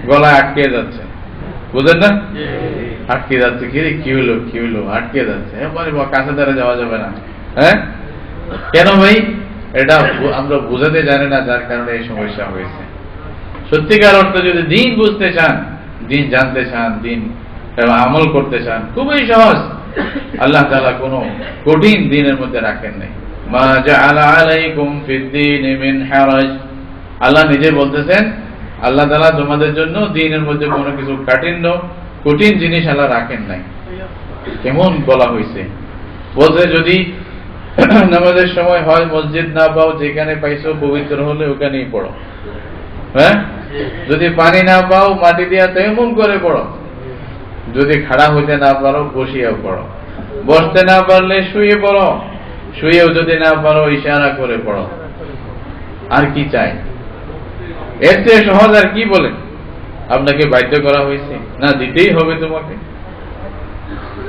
গলায় আটকে যাচ্ছে, বুঝেন না? আটকে যাচ্ছে, কি হলো কি হলো, আটকে যাচ্ছে, কাছে দ্বারা যাওয়া যাবে না। হ্যাঁ কেন ভাই? এটা আমরা বুঝাতে জানি না, যার কারণে এই সমস্যা হয়েছে। সত্যিকার অর্থে যদি দিন বুঝতে চান, দিন জানতে চান, দিন আমল করতে চান, খুবই সহজ। আল্লাহ তাআলা কোনো কঠিন দিনের মধ্যে রাখেন নাই। মা জাআলা আলাইকুম ফিদ-দীন মিন হারাজ, আল্লাহ নিজে বলতেছেন আল্লাহ তাআলা তোমাদের জন্য দ্বীনের মধ্যে কোনো কিছু কাঠিন্য, কঠিন জিনিস আল্লাহ রাখেন নাই। কেমন বলা হয়েছে? বলছে যদি নামাজের সময় হয় মসজিদ না পাও, যেখানে পাইছো পবিত্র হলে ওখানেই পড়ো। হ্যাঁ, যদি পানি না পাও মাটি দিয়া তেমন করে পড়ো, যদি খাড়া হইতে না পারো বসিয়াও পড়ো, বসতে না পারলে শুয়ে পড়ো, শুয়েও যদি না পারো ইশারা করে পড়ো। আর কি চাই? এর চেয়ে সহজ আর কি বলেন? আপনাকে বাধ্য করা হয়েছে না, দিতেই হবে তোমাকে।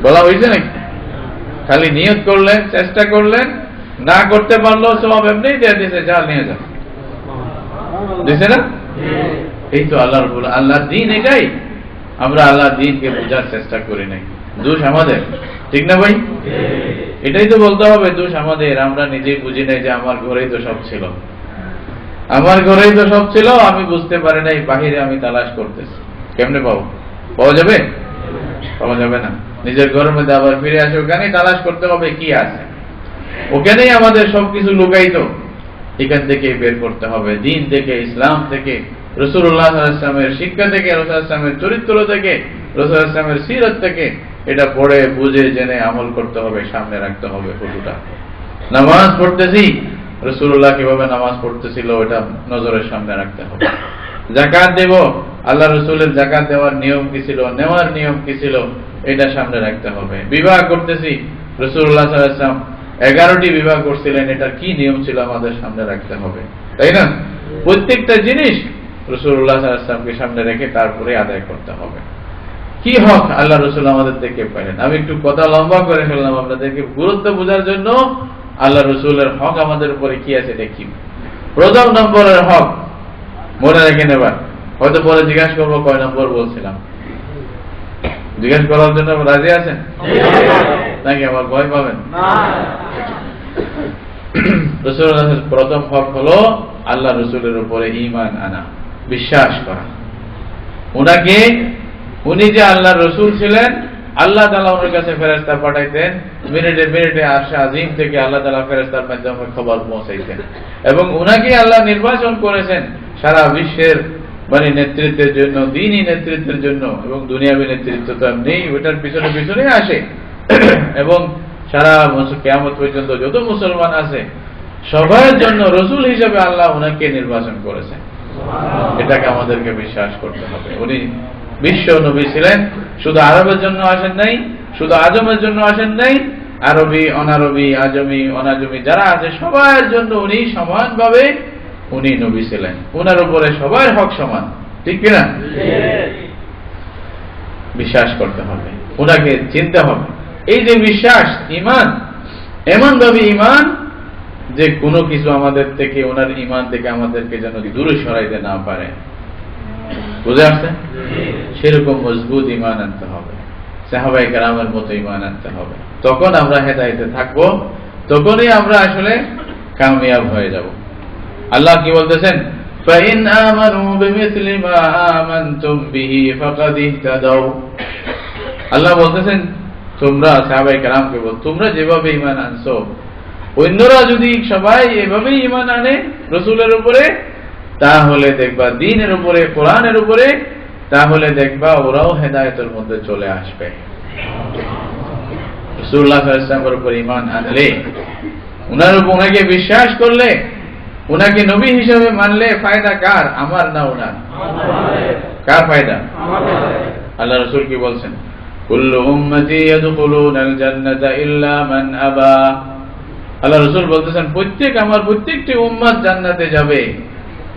বলা হয়েছে নাকি? খালি নিয়ত করলেন, চেষ্টা করলেন, না করতে পারলো সব এমনি দিয়ে দিয়েছে, যা নিয়ে যাও, দিছে না? এই তো আল্লাহ রাব্বুল আল্লাহর দ্বীন এটাই। আমরা আল্লাহর দ্বীনকে বোঝার চেষ্টা করি নাই, দোষ আমাদের, ঠিক না ভাই? এটাই তো বলতে হবে, দোষ আমাদের। আমরা নিজেই বুঝি নাই যে আমার ঘরেই তো সব ছিল, আমার ঘরেই তো সব ছিল, আমি বুঝতে পারি নাই, বাহিরে আমি তালাশ করতেছি। কেমনে পাবো? পাওয়া যাবে? পাওয়া যাবে না। নিজের ঘরের মধ্যে আবার ফিরে আসে, ওখানেই তালাশ করতে হবে কি আছে, ওখানেই আমাদের সবকিছু লুকায়িত। এখান থেকে বের করতে হবে, দ্বীন থেকে, ইসলাম থেকে, রাসূলুল্লাহ সাল্লাল্লাহু আলাইহি ওয়াসাল্লামের শিক্ষা থেকে, রাসূলুল্লাহ সাল্লাল্লাহু আলাইহি ওয়াসাল্লামের চরিত্র থেকে, রাসূলুল্লাহ সাল্লাল্লাহু আলাইহি ওয়াসাল্লামের সিরাত থেকে। এটা পড়ে বুঝে জেনে আমল করতে হবে, সামনে রাখতে হবে ফটোটা। নামাজ পড়তেছি, রাসূলুল্লাহ কিভাবে নামাজ পড়তেছিল এটা নজরের সামনে রাখতে হবে। যাকাত দেব, আল্লাহ রাসূলের যাকাত দেওয়ার নিয়ম কি ছিল, নেওয়ার নিয়ম কি ছিল, এটা সামনে রাখতে হবে। বিবাহ করতেছি, রাসূলুল্লাহ সাল্লাল্লাহু আলাইহি ওয়াসাল্লাম 11টি বিবাহ করছিলেন, এটা কি নিয়ম ছিল আমাদের সামনে রাখতে হবে, তাই না? প্রত্যেকটা জিনিস রাসূলুল্লাহ সাল্লাল্লাহু আলাইহি ওয়াসাল্লামকে সামনে রেখে তারপরে আদায় করতে হবে। কি হক আল্লাহ রাসূল আমাদের থেকে পেলেন? আমি একটু কথা লম্বা করে ফেললাম আপনাদেরকে গুরুত্ব বোঝার জন্য। আল্লাহ রাসূলের হক আমাদের উপরে কি আছে দেখি। প্রথম নম্বরের হক মনে রেখে নেবার, হয়তো পরে জিজ্ঞাসা করবো কয় নম্বর বলছিলাম, জিজ্ঞাসা করার জন্য রাজি আছেন নাকি আবার ভয় পাবেন? রাসূলের প্রথম হক হলো আল্লাহ রাসূলের উপরে ঈমান আনা, বিশ্বাস করা। উনাকে, উনি যে আল্লাহ রাসূল ছিলেন, আল্লাহ তাআলা ওনার কাছে ফেরেশতা পাঠাইতেন, মিনিটে মিনিটে আরশে আজিম থেকে আল্লাহ তাআলা ফেরেশতার মাধ্যমে খবর পৌঁছাইতেন, এবং উনাকে আল্লাহ নির্বাচন করেছেন সারা বিশ্বের মানে নেতৃত্বের জন্য, দ্বীনি নেতৃত্বের জন্য, এবং দুনিয়াবী নেতৃত্ব তো নেই, ওটার পিছনে পিছনে আসে। এবং সারা কিয়ামত পর্যন্ত যত মুসলমান আছে সবার জন্য রাসূল হিসেবে আল্লাহ ওনাকে নির্বাচন করেছেন। এটাকে আমাদেরকে বিশ্বাস করতে হবে। উনি বিশ্ব নবী ছিলেন, শুধু আরবের জন্য আসেন নাই, শুধু আজমের জন্য আসেন নাই, আরবি, অনারবি, আজমি, অনাজমি যারা আছে সবার জন্য উনি সমানভাবে উনি নবী ছিলেন। উনার উপরে সবার হক সমান, ঠিক কিনা? বিশ্বাস করতে হবে, উনাকে চিনতে হবে। এই যে বিশ্বাস, ঈমান, এমন ভাবে ঈমান যে কোনো কিছু আমাদের থেকে, ওনার ঈমান থেকে আমাদেরকে যেন দূরে সরাইতে না পারে। বুঝে আসছে? সেরকম মজবুত ঈমান আনতে হবে, সাহাবায়ে কেরামের মতো ঈমান আনতে হবে। তখন আমরা হেদায়েতে থাকবো, তখনই আমরা আসলে কামিয়াব হয়ে যাব। আল্লাহ কি বলতেছেন? فَإِنْ آمَنُوا بِمِثْلِ مَا آمَنْتُمْ بِهِ فَقَدِ اهْتَدَوْا। আল্লাহ বলতেছেন তোমরা সাহাবায়ে কেরামকে বল, তোমরা যেভাবে ঈমান আনছো অন্যরা যদি সবাই এভাবেই ঈমান আনে রাসূলের উপরে, তাহলে দেখবা দ্বীনের উপরে, কোরআনের উপরে, তাহলে দেখবা ওরাও হেদায়েতের মধ্যে চলে আসবে। রাসূলুল্লাহ সাল্লাল্লাহু আলাইহি ওয়াসাল্লামের উপর ঈমান আনলে, উনার উপর উনাকে বিশ্বাস করলে, উনাকে নবী হিসেবে মানলে ফায়দা কার? আমার না ওনার? কার ফায়দা? আল্লাহ রাসূল কি বলছেন? কুল্লু উম্মতি ইয়াদখুলুনাল জান্নাতা ইল্লা মান আবা। আল্লাহ রাসূল বলতেছেন আমার প্রত্যেকটি উম্মত জান্নাতে যাবে,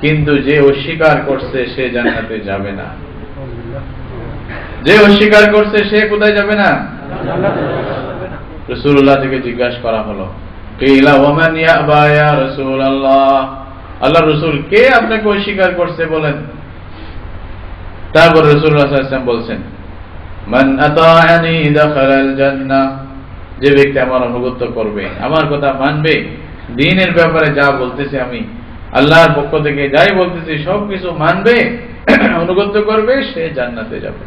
কিন্তু যে অস্বীকার করছে সে জান্নাতে যাবে না। যে অস্বীকার করছে সে কোথায় যাবে না? রাসূলুল্লাহ থেকে জিজ্ঞাসা করা হলো, কিলা ওয়ামান ইয়াবা ইয়া রাসূলুল্লাহ, আল্লাহ রাসূল কে আপনাকে অস্বীকার করছে বলেন। তারপর রাসূলুল্লাহ সাল্লাল্লাহু আলাইহি ওয়াসাল্লাম বলছেন, মান আতাআনি দাখালাল জান্নাহ, যে ব্যক্তি আমার অনুগত করবে, আমার কথা মানবে, দ্বীনের ব্যাপারে যা বলতেছি আমি, আল্লাহর পক্ষ থেকে যাই বলতেছি সবকিছু মানবে, অনুগত করবে, সে জান্নাতে যাবে।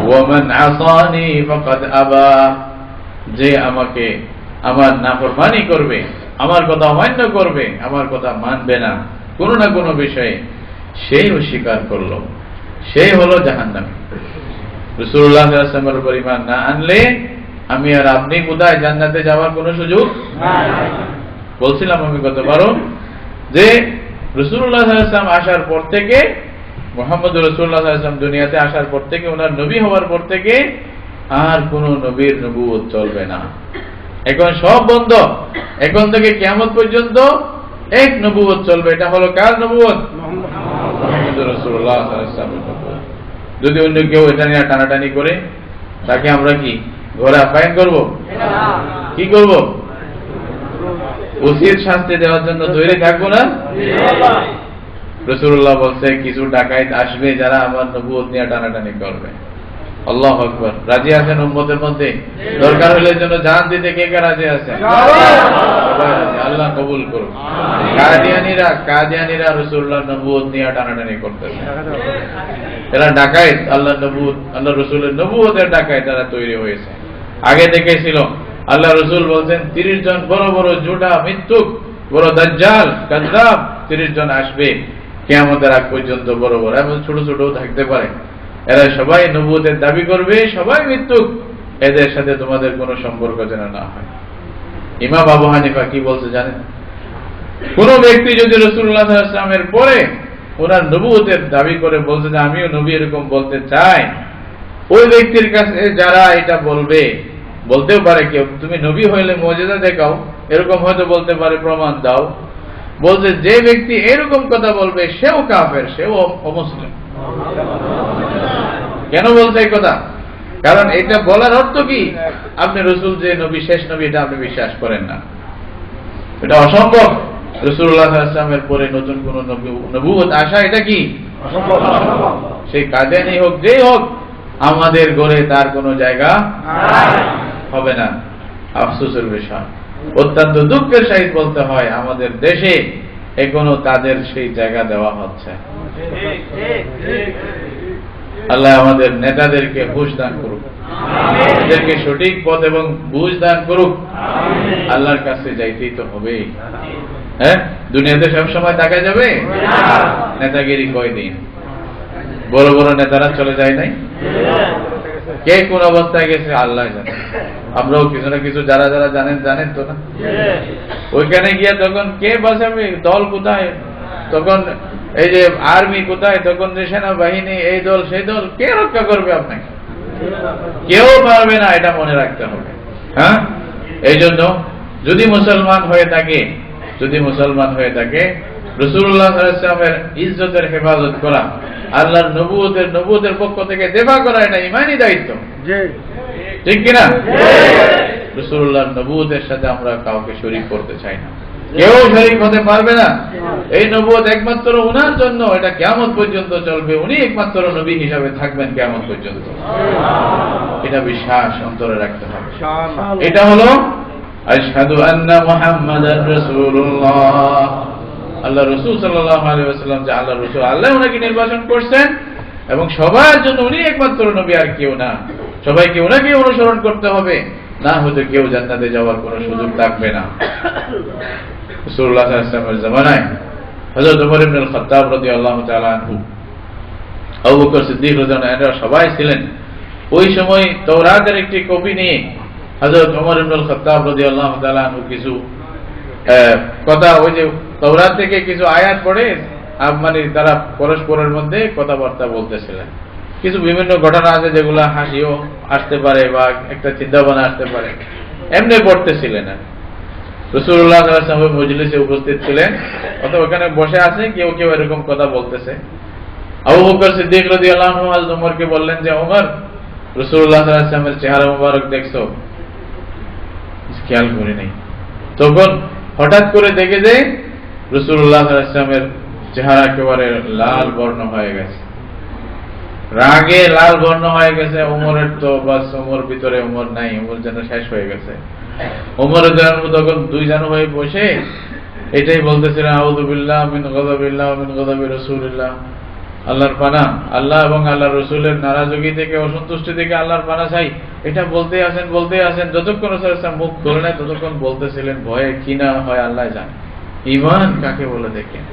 ওয়া মান আসানি ফাকাদ আবা, যে আমাকে আমার নাফরমানি করবে, আমার কথা অমান্য করবে, আমার কথা মানবে না কোনো না কোনো বিষয়ে, সেই অস্বীকার করলো, সেই হলো জাহান্নামী। রাসূলুল্লাহ সাল্লাল্লাহু আলাইহি ওয়াসাল্লামের উপর ঈমান না আনলে আমি আর আপনি কোথায় জান্নাতে যাওয়ার কোনো সুযোগ নাই। বলছিলাম আমি গতবারও যে রাসূলুল্লাহ সাল্লাল্লাহু আলাইহি ওয়াসাল্লাম আসার পর থেকে, মুহাম্মদুর রাসূলুল্লাহ সাল্লাল্লাহু আলাইহি ওয়াসাল্লাম দুনিয়াতে আসার পর থেকে, ওনার নবী হওয়ার পর থেকে আর কোন নবীর নবুয়ত চলবে না। এখন সব বন্ধ। এখন থেকে কিয়ামত পর্যন্ত এক নবুয়ত চলবে। এটা হলো কার নবুয়ত? মুহাম্মদুর রাসূলুল্লাহ সাল্লাল্লাহু আলাইহি ওয়াসাল্লাম। যদি অন্য কেউ এটা নিয়ে টানাটানি করে, তাকে আমরা কি ঘরে আপ্যায়ন করব? কি করব? উচিত শাস্তি দেওয়ার জন্য তৈরি থাকবো না? রাসূলুল্লাহ বলছে কিছু ডাকাইত আসবে যারা আমার নবুয়ত নিয়ে টানাটানি করবে। আল্লাহু আকবার। রাজি আছেন উম্মতের মধ্যে? দরকার হলে জন্য জান দিতে কে কে রাজি আছেন? আল্লাহ কবুল করুন। কাদিয়ানীরা রাসূলুল্লাহর নবুয়ত নিয়ে টানাটানি করতেছে। এরা ডাকাইত, আল্লাহ নবুয়ত, আল্লাহ রাসূলের নবুয়তের ডাকাইত তারা তৈরি হয়েছে। আগে থেকে ছিল। আল্লাহ রাসূল বলছেন 30 জন বড় বড় জুটা মিথ্যুক, বড় দাজ্জাল, কাযযাব 30 জন আসবে কিয়ামতের আগ পর্যন্ত। বড় বড় এবং ছোট ছোট থাকতে পারে। এরা সবাই নবুয়তের দাবি করবে, সবাই মিথ্যুক। এদের সাথে তোমাদের কোনো সম্পর্ক যেন না হয়। ইমাম আবু হানিফা কি বলছে জানেন? কোন ব্যক্তি যদি রাসূলুল্লাহ সাল্লাল্লাহু আলাইহি ওয়াসাল্লামের পরে ওনার নবুয়তের দাবি করে বলছে যে আমিও নবী এরকম বলতে চাই, ওই ব্যক্তির কাছে যারা এটা বলবে, বলতেও পারে কেউ তুমি নবী হইলে মুজিজা দেখাও, এরকম হয়তো বলতে পারে, প্রমাণ দাও। বলছে যে ব্যক্তি এরকম কথা বলবে সেও কাফের, সেও অমুসলিম। কেন বলছে এই কথা? কারণ এটা বলার অর্থ কি? আপনি রাসূল যে নবী, শেষ নবী, এটা আপনি বিশ্বাস করেন না। এটা অসম্ভব। রাসূলুল্লাহ সাল্লাল্লাহু আলাইহি ওয়াসাল্লামের পরে নতুন কোন নবুয়ত আসা এটা কি অসম্ভব। সেই কাদিয়ানী হোক, যেই হোক, আমাদের ঘরে তার কোনো জায়গা হবে না। আফসোসের বিষয়, অত্যন্ত দুঃখের সহিত বলতে হয়, আমাদের দেশে এখনো তাদের সেই জায়গা দেওয়া হচ্ছে। আল্লাহ আমাদের নেতাদেরকে বুঝ দান করুক, এদেরকে সঠিক পথ এবং বুঝ দান করুক। আল্লাহর কাছে যাইতেই তো হবেই। হ্যাঁ, দুনিয়াতে সবসময় থাকা যাবে? নেতাগিরি কয়দিন? বড় বড় নেতারা চলে যায় নাই? কে কোন অবস্থায় গেছে আল্লাহ জানে। আমরাও কিছু না কিছু যারা যারা জানেন তো না। ওইখানে গিয়া তখন কে বাঁচাবে? দল কোথায়? তখন এই যে আর্মি কোথায়? তখন যে সেনাবাহিনী, এই দল সেই দল, কে রক্ষা করবে আপনাকে? কেউ পারবে না, এটা মনে রাখতে হবে। হ্যাঁ, এই জন্য যদি মুসলমান হয়ে থাকে রাসূলুল্লাহ সাল্লাল্লাহু আলাইহি ওয়াসাল্লামের ইজ্জতের হেফাজত করা, আল্লাহর নবুয়তের পক্ষ থেকে দেফা করা, এটা ঈমানি দায়িত্ব। ঠিক কিনা? রাসূলুল্লাহর নবুয়তের সাথে আমরা কাউকে শরীক করতে চাই না। কেউ শরীক হতে পারবে না। এই নবুয়ত একমাত্র উনার জন্য, এটা কিয়ামত পর্যন্ত চলবে। উনি একমাত্র নবী হিসাবে থাকবেন কিয়ামত পর্যন্ত। এটা বিশ্বাস অন্তরে রাখতে হবে। এটা হলো আশহাদু আন্না মুহাম্মাদার রাসূলুল্লাহ। আল্লাহ রাসূল সাল্লাল্লাহু আলাইহি ওয়াসাল্লাম যে আল্লাহ রাসূল, আল্লাহ ওনাকে নির্বাচন করছেন এবং সবার জন্য উনি একমাত্র নবী, আর কেউ না। সবাইকে ওনাকে অনুসরণ করতে হবে, না হলে কেউ জান্নাতে যাওয়ার কোনো সুযোগ থাকবে না। রাসূলুল্লাহ সাল্লাল্লাহু আলাইহি ওয়াসাল্লামের জামানায় হযরত ওমর ইবনে আল-খাত্তাব রাদিয়াল্লাহু তাআলা আনহু, আবু বকর সিদ্দিক রাদিয়াল্লাহু আনহু, এরা সবাই ছিলেন। ওই সময় তাওরাতের একটি কপি নিয়ে হযরত ওমর ইবনে আল-খাত্তাব রাদিয়াল্লাহু তাআলা আনহু কিছু কথা, ওই যে তাওরাত থেকে কিছু আয়াত পড়ে মানে তারা পরস্পরের মধ্যে কথাবার্তা বলতেছিলেন। কিছু বিভিন্ন ঘটনা আছে যেগুলো হাসিও আসতে পারে বা একটা চিন্তা ভাবনা আসতে পারে, এমনি পড়তেছিলেন। রাসূলুল্লাহ সাল্লাল্লাহু আলাইহি ওয়াসাল্লাম মজলিসে উপস্থিত ছিলেন, অথবা ওখানে বসে আছে, কেউ কেউ এরকম কথা বলতেছে। আবু বকর সিদ্দিক রাদিয়াল্লাহু আনহু হযরত ওমরকে বললেন যে ওমর, রাসূলুল্লাহ সাল্লাল্লাহু আলাইহি ওয়াসাল্লামের চেহারা মোবারক দেখছো? খেয়াল করি নাই। তখন হঠাৎ করে দেখে যে রাসূলুল্লাহ সাল্লাল্লাহু আলাইহি ওয়াসাল্লামের চেহারা একেবারে লাল বর্ণ হয়ে গেছে, রাগে লাল বর্ণ হয়ে গেছে। ওমরের তো বাস, ওমর ভিতরে ওমর নাই, ওমর যেন শেষ হয়ে গেছে। ওমর তখন দুই জানু হয়ে বসে এটাই বলতেছিলেন, আউযু বিল্লাহি মিন গাযাবিল্লাহ ওয়া মিন গাযাবি রাসূলিল্লাহ। আল্লাহর পানা, আল্লাহ এবং আল্লাহর রাসূলের নারাজগি থেকে, অসন্তুষ্টি থেকে আল্লাহর পানা চাই। এটা বলতে আসেন যতক্ষণ রাসূল মুখ খুলে নেয় ততক্ষণ বলতেছিলেন। ভয়ে কি না হয় আল্লাহ জানে। ঈমান কাকে বলে দেখেন,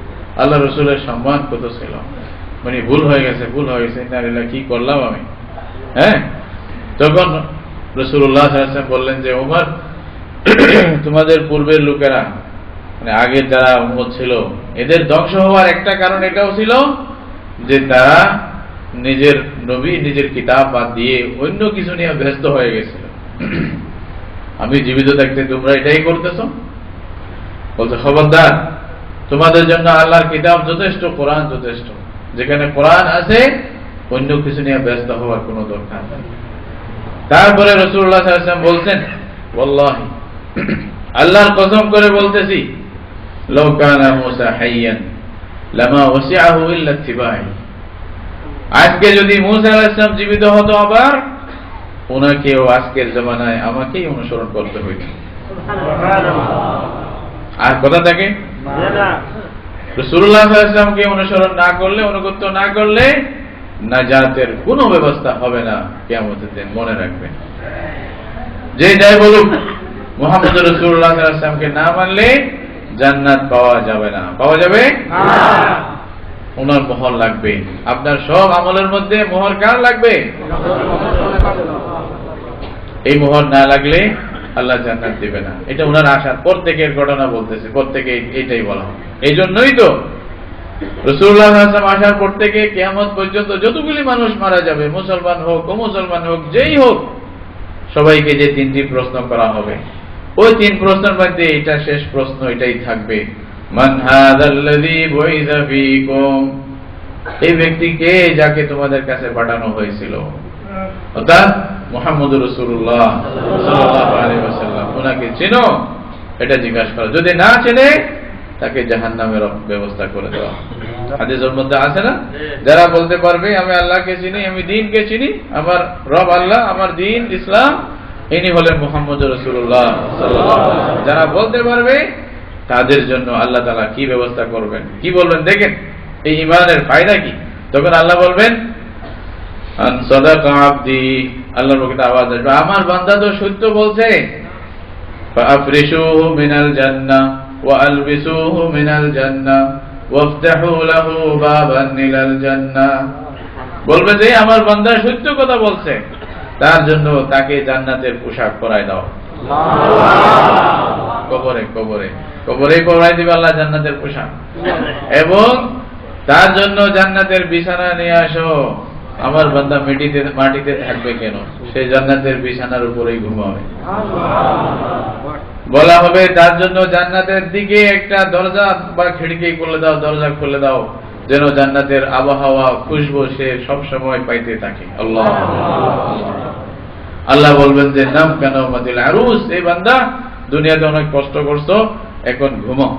আল্লাহ রাসূলের সম্মান কত ছিল। মানে ভুল হয়ে গেছে, ইন্নালিল্লাহ, কি করলাম আমি। হ্যাঁ, তখন রাসূলুল্লাহ সাল্লাল্লাহু আলাইহি ওয়াসাল্লাম বললেন যে ওমর, তোমাদের পূর্বের লোকেরা, মানে আগের যারা উম্মত ছিল, এদের ধ্বংস হওয়ার একটা কারণ এটাও ছিল যে তারা নিজের নবী, নিজের কিতাব বাদ দিয়ে অন্য কিছু নিয়ে ব্যস্ত হয়ে গেছিল। আমি জীবিত থাকতে তোমরা এটাই করতেছ। বলছে খবরদার, তোমাদের জন্য আল্লাহর কিতাব যথেষ্ট, কোরআন যথেষ্ট। যেখানে কোরআন আছে অন্য কিছু নিয়ে ব্যস্ত হওয়ার কোনো দরকার নেই। তারপরে রাসূলুল্লাহ সাল্লাল্লাহু আলাইহি ওয়াসাল্লাম বলছেন, ওয়াল্লাহি, আল্লাহর কসম করে বলতেছি, লাউ কানা মূসা হাইয়ান লামা ওয়াসিআহু ইল্লা ইত্তিবাই। আজকে যদি মূসা আলাইহিস সালাম জীবিত হতো, আবার ওনাকেও আজকের জামানায় আমাকেই অনুসরণ করতে হইত। আর কথা থাকে, রাসূলুল্লাহ সাল্লাল্লাহু আলাইহি ওয়াসাল্লামকে অনুসরণ না করলে, অনুগত্য না করলে নাজাতের কোনো ব্যবস্থা হবে না কিয়ামতের দিন, মনে রাখবেন। যে যাই বলুক, মুহাম্মদ রাসূলুল্লাহ সাল্লাল্লাহু আলাইহি ওয়াসাল্লামকে না মানলে জান্নাত পাওয়া যাবে না। পাওয়া যাবে না, ওনার মোহর লাগবে। আপনার সব আমলের মধ্যে মোহর কার লাগবে? এই মোহর না লাগলে আল্লাহ জান্নাত দিবে না। এটা ওনার আশার প্রত্যেকের ঘটনা বলতেছে, প্রত্যেকে এইটাই বলা হয়। এই জন্যই তো রাসূলুল্লাহ সাল্লাল্লাহু আলাইহি ওয়াসাল্লাম আসার পর থেকে কিয়ামত পর্যন্ত যতগুলি মানুষ মারা যাবে, মুসলমান হোক অমুসলমান হোক, যেই হোক, সবাইকে যে তিনটি প্রশ্ন করা হবে, ওই তিন প্রশ্নের মধ্যে এটা শেষ প্রশ্ন এটাই থাকবে, মান হাযাল্লাযী বুইযা ফীকুম, এই ব্যক্তি কে যাকে তোমাদের কাছে পাঠানো হয়েছিল, অর্থাৎ মুহাম্মদুর রাসূলুল্লাহ সাল্লাল্লাহু আলাইহি ওয়াসাল্লাম, ওনাকে চেনো? এটা জিজ্ঞাসা করা। যদি না চেনে, তাকে জাহান্নামের ব্যবস্থা করে দেওয়া। হাদিসের মধ্যে আছে না, যারা বলতে পারবে আমি আল্লাহকে চিনি, আমি দ্বীনকে চিনি, আমার রব আল্লাহ, আমার দ্বীন ইসলাম, ইনি হলেন মুহাম্মদুর রাসূলুল্লাহ সাল্লাল্লাহু আলাইহি ওয়াসাল্লাম। যারা বলতে পারবে তাদের জন্য আল্লাহ তাআলা কি ব্যবস্থা করবেন, কি বলবেন দেখেন, এই ঈমানের ফায়দা কি। তখন আল্লাহ বলবেন, আন সাদাকা আবদি, আল্লাহর পক্ষ থেকে আওয়াজ আসবে, আমার বান্দা তো সত্য বলছে, ফাআফরিশুহু মিনাল জান্নাহ ওয়া আলবিসুহু মিনাল জান্নাহ ওয়াফতাহু লাহু বাবান ইলাল জান্নাহ। বলবে যে আমার বান্দা সত্য কথা বলছে, তার জন্য তাকে জান্নাতের পোশাক পরায় দাও। কবরে কবরে কবরে পরাই দিবে আল্লাহ জান্নাতের পোশাক, এবং তার জন্য জান্নাতের বিছানা নিয়ে আসো। আমার বান্দা মাটিতে থাকবে কেন? সেই জান্নাতের বিছানার উপরেই ঘুমাবে। বলা হবে তার জন্য জান্নাতের দিকে একটা দরজা বা খিড়কি খুলে দাও, দরজা খুলে দাও, যেন জান্নাতের আবহাওয়া খুশবু সে সব সময় পাইতে থাকে। আল্লাহ আল্লাহ বলবেন যে নাম কেন মাতিল আরুস, এই বান্দা দুনিয়াতে অনেক কষ্ট করছো, এখন ঘুমাও,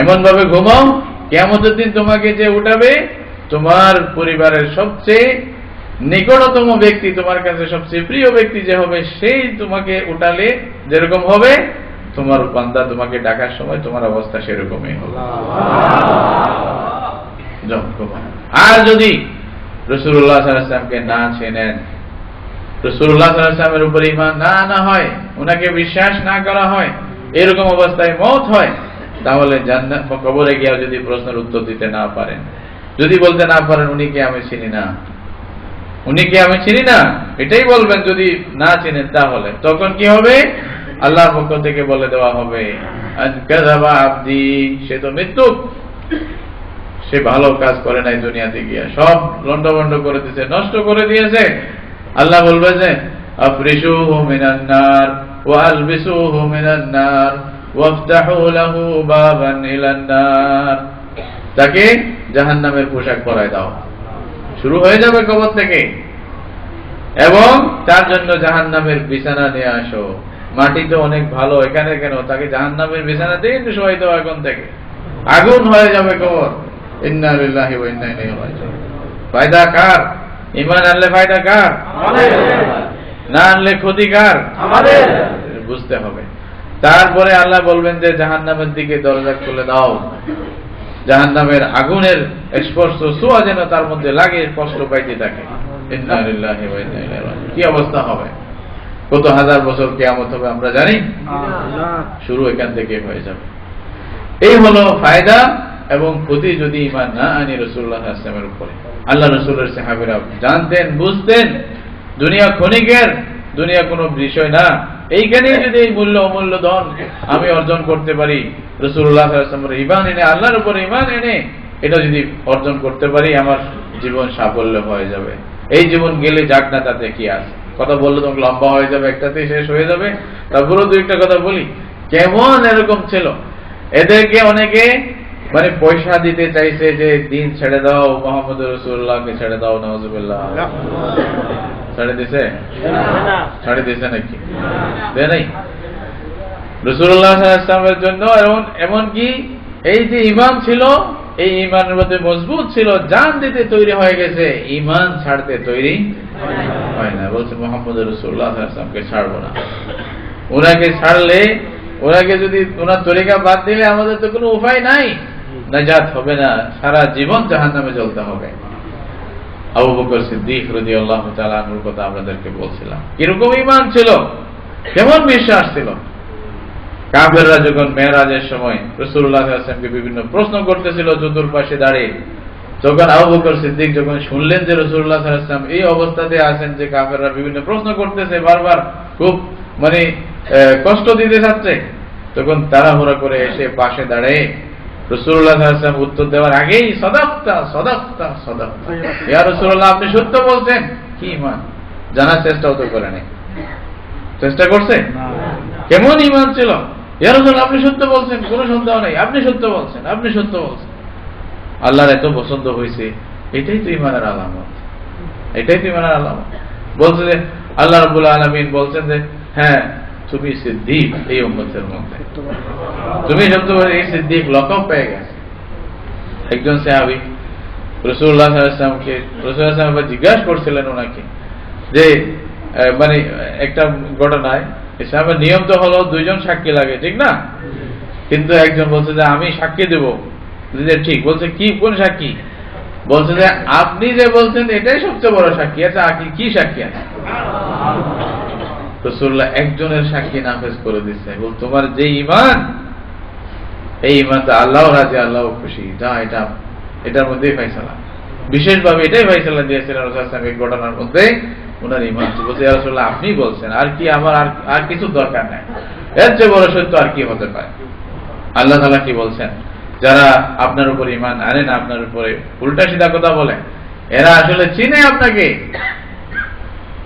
এমন ভাবে ঘুমাও, কিয়ামতের দিন তোমাকে যে উঠাবে, তোমার পরিবারের সবচেয়ে নিকটতম ব্যক্তি, তোমার কাছে সবচেয়ে প্রিয় ব্যক্তি যে হবে, সেই তোমাকে উঠালে যেরকম হবে, তোমার বান্দা তোমাকে ডাকার সময় তোমার অবস্থা সেরকমই হবে। আর যদি রাসূলুল্লাহ সাল্লাল্লাহু আলাইহি ওয়াসাল্লামকে না চেনেন, রাসূলুল্লাহ সাল্লাল্লাহু আলাইহি ওয়াসাল্লামের উপর ঈমান না আনা হয়, উনাকে বিশ্বাস না করা হয়, এরকম অবস্থায় মওত হয়, তাহলে জান্নাত বা কবরে গিয়ে যদি প্রশ্নের উত্তর দিতে না পারেন, যদি বলতে না পারেন উনি কে আমি চিনি না, উনি কে আমি চিনি না, এটাই বলবেন যদি না চিনেন, তাহলে তখন কি হবে? আল্লাহর পক্ষ থেকে বলে দেওয়া হবে, আনকাযাবা আবদি, সে তো মৃত্যুক, সে ভালো কাজ করে নাই, দুনিয়াতে গিয়ে সব লন্ডভন্ড করে দিয়েছে, নষ্ট করে দিয়েছে। আল্লাহ বলবে যে আফরিশুহু মিনান নার ওয়া আলবিসুহু মিনান নার ওয়াফতাহু লাহু বাবান ইলান নার, তাকে জাহান্নামের পোশাক পরায় দাও। শুরু হয়ে যাবে কবর থেকে, এবং তার জন্য জাহান্নামের বিছানা নিয়ে আসো। মাটি তো অনেক ভালো, এখানে কেন তাকে জাহান্নামের বিছানাতে শোয়াই দাও, এখন থেকে আগুন হয়ে যাবে কবর। ইন্না লিল্লাহি ওয়া ইন্না ইলাইহি রাজিউন। ফায়দা কার? ঈমান আনলে ফায়দা কার? আমাদের। না আনলে ক্ষতি কার? আমাদের। বুঝতে হবে। তারপরে আল্লাহ বলবেন যে জাহান্নামের দিকে দরজা খুলে দাও, জাহান্নামের আগুনের স্পর্শ ছোঁয়া যেন তার মধ্যে লাগে, কষ্ট পাইতে থাকে। ইন্না লিল্লাহি ওয়া ইন্না ইলাইহি রাজিউন। কি অবস্থা হবে? কত হাজার বছর কিয়ামত হবে আমরা জানি? শুরু এখান থেকে হয়ে যাবে। এই হলো ফায়দা এবং ক্ষতি যদি ঈমান না আনি রাসূলুল্লাহ সাল্লাল্লাহু আলাইহি ওয়াসাল্লামের উপরে। আল্লাহ রাসূলের সাহাবীরা জানতেন, বুঝতেন দুনিয়া ক্ষণিকের, দুনিয়া কোনো বিষয় না। এইখানে যদি এই মূল্য অমূল্য ধন আমি অর্জন করতে পারি, রাসূলুল্লাহ সাল্লাল্লাহু আলাইহি ওয়াসাল্লামের ঈমান এনে, আল্লাহর উপর ঈমান এনে এটা যদি অর্জন করতে পারি, আমার জীবন সাফল্য হয়ে যাবে। এই জীবন গেলে যাক না, তাতে কি আছে? কথা বললে তো লম্বা হয়ে যাবে, একটাতেই শেষ হয়ে যাবে। তারপরেও দুই একটা কথা বলি, কেমন এরকম ছিল, এদেরকে অনেকে মানে পয়সা দিতে চাইছে যে দিন ছেড়ে দাও, মোহাম্মদ রাসূলুল্লাহকে ছেড়ে দাও, নাউযুবিল্লাহ। ছেড়ে দিছে? ছেড়ে দিছে নাকি? দেয় নাই। রাসূলুল্লাহ সাল্লাল্লাহু আলাইহি ওয়াসাল্লামের জন্য এমনকি এই যে ঈমান ছিল, এই ঈমানের মধ্যে মজবুত ছিল, জান দিতে তৈরি হয়ে গেছে, ঈমান ছাড়তে তৈরি হয় না। বলছে মুহাম্মদ রাসূলুল্লাহ সাল্লাল্লাহু আলাইহি ওয়াসাল্লামকে ছাড়বো না। ওনাকে ছাড়লে, ওনাকে যদি ওনার তরিকা বাদ দিলে আমাদের তো কোনো উপায় নাই, নাজাত হবে না, সারা জীবন জাহান্নামে জ্বলতে হবে। আবু বকর সিদ্দিক রাদিয়াল্লাহু তাআলা আনহুর কথা আপনাদেরকে বলছিলাম, কিরকম ঈমান ছিল, কেমন বিশ্বাস ছিল। কাফেররা যখন মেরাজের সময় রাসূলুল্লাহ সাল্লাল্লাহু আলাইহি ওয়াসাল্লামকে বিভিন্ন প্রশ্ন করতেছিল চতুর্পাশে দাঁড়িয়ে, তখন আবু বকর সিদ্দিক যখন শুনলেন যে রাসূলুল্লাহ সাল্লাল্লাহু আলাইহি ওয়াসাল্লাম এই অবস্থাতে আছেন যে কাফেররা বিভিন্ন প্রশ্ন করতেছে, বারবার খুব মানে কষ্ট দিতে যাচ্ছে, তখন তাড়াহুড়া করে এসে পাশে দাঁড়িয়ে রাসূলুল্লাহ সাল্লাল্লাহু আলাইহি ওয়াসাল্লাম উত্তর দেওয়ার আগেই সাদাকতা সাদাকতা সাদাকতা, ইয়া রাসূলুল্লাহ আপনি সত্য বলছেন। কি ঈমান জানার চেষ্টাও তো করে নাই, চেষ্টা করছে? কেমন ঈমান ছিল। ইয়া রাসূলুল্লাহ আপনি সত্য বলছেন, কোনো সন্দেহ নাই, আপনি সত্য বলছেন, আপনি সত্য বলছেন। আল্লাহর এত পছন্দ হয়েছে, এটাই তো ঈমানের আলামত, এটাই তো ঈমানের আলামত। বলছে যে আল্লাহ রাব্বুল আলামিন বলছেন যে হ্যাঁ তুমি সিদ্দিক এই উম্মতের মধ্যে, তুমি সত্যবাদী, এই সিদ্দিক লকব পেয়ে গেছে। একজন সাহাবী রাসূলুল্লাহ সাল্লাল্লাহু আলাইহি ওয়াসাল্লামকে, রাসূলুল্লাহ সাল্লাল্লাহু আলাইহি ওয়াসাল্লাম জিজ্ঞাসা করছিলেন ওনাকে যে মানে একটা ঘটনায় ইসলামের নিয়ম তো হলো দুইজন সাক্ষী লাগে, ঠিক না? কিন্তু একজন বলছে যে আমি সাক্ষী দেব, ঠিক বলছে কি, কোন সাক্ষী? বলছে যে আপনি যে বলছেন এটাই সবচেয়ে বড় সাক্ষী। আচ্ছা কি সাক্ষী আছে? রাসূলুল্লাহ একজনের সাক্ষী নাফেজ করে দিচ্ছে, বল তোমার যে ঈমান, এই ঈমানটা আল্লাহ রাজি, আল্লাহ খুশি, যা এটার মধ্যেই ফয়সালা, বিশেষভাবে এটাই ফয়সালা দিয়েছিলেন রাসূলুল্লাহ সাল্লাল্লাহু আলাইহি ওয়াসাল্লাম এই ঘটনার মধ্যে। ওনার ঈমান বলছে ইয়া রাসূলুল্লাহ আপনি বলছেন, আর কি আমার আর কিছু দরকার নাই, এর চেয়ে বড় সত্য আর কি হতে পারে। আল্লাহ তাআলা কি বলছেন, যারা আপনার উপর ঈমান আনে না, আপনার উপরে উল্টা সিধা কথা বলে, এরা আসলে চিনে আপনাকে,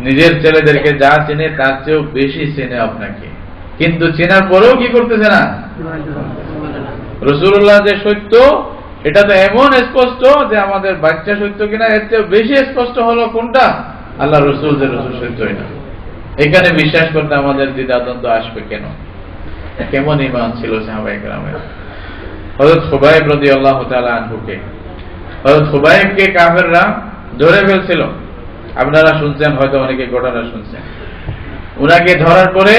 নিজের ছেলেদেরকে যা চেনে তার চেয়েও বেশি চেনে আপনাকে, কিন্তু চেনার পরেও কি করতেছে না। রাসূলুল্লাহ যে সত্য এটা তো এমন স্পষ্ট যে আমাদের বাচ্চা সত্য কিনা এর চেয়ে বেশি স্পষ্ট হলো কোনটা, আল্লাহ রাসূল যে রাসূল সত্যই না। এখানে বিশ্বাস করতে আমাদের দ্বিধাদ্বন্দ্ব আসবে কেন? কেমন ঈমান ছিল সাহাবায়ে কেরামের। হযরত খুবাইব রাদিয়াল্লাহু তাআলা আনহুকে, হযরত খুবাইবকে কাফেররা ধরে ফেলছিল, আপনারা শুনছেন হয়তো, অনেকে ঘটনা শুনছেন। উনাকে ধরার পরে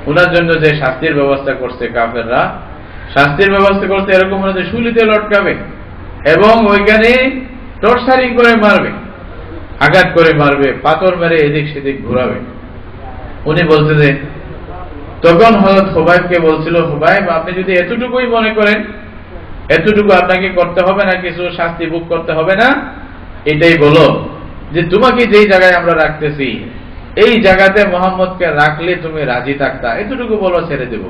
উনার জন্য যে শাস্তির ব্যবস্থা করছে কাফেররা, শাস্তির ব্যবস্থা করতে এরকম হলো যে শুলিতে লটকাবে এবং ওইখানে টর্চারিং করে মারবে, আঘাত করে মারবে, পাথর মেরে এদিক সেদিক ঘুরাবে। উনি বলছে যে, তখন হযরত খুবাইবকে বলছিল, খুবাইব আপনি যদি এতটুকুই মনে করেন, এতটুকু আপনাকে করতে হবে না, কিছু শাস্তি ভোগ করতে হবে না, এটাই বলো যে তোমাকে যেই জায়গায় আমরা রাখতেছি এই জায়গাতে মুহাম্মদকে রাখলে তুমি রাজি থাকতা, এতটুকু বলো, ছেড়ে দেব।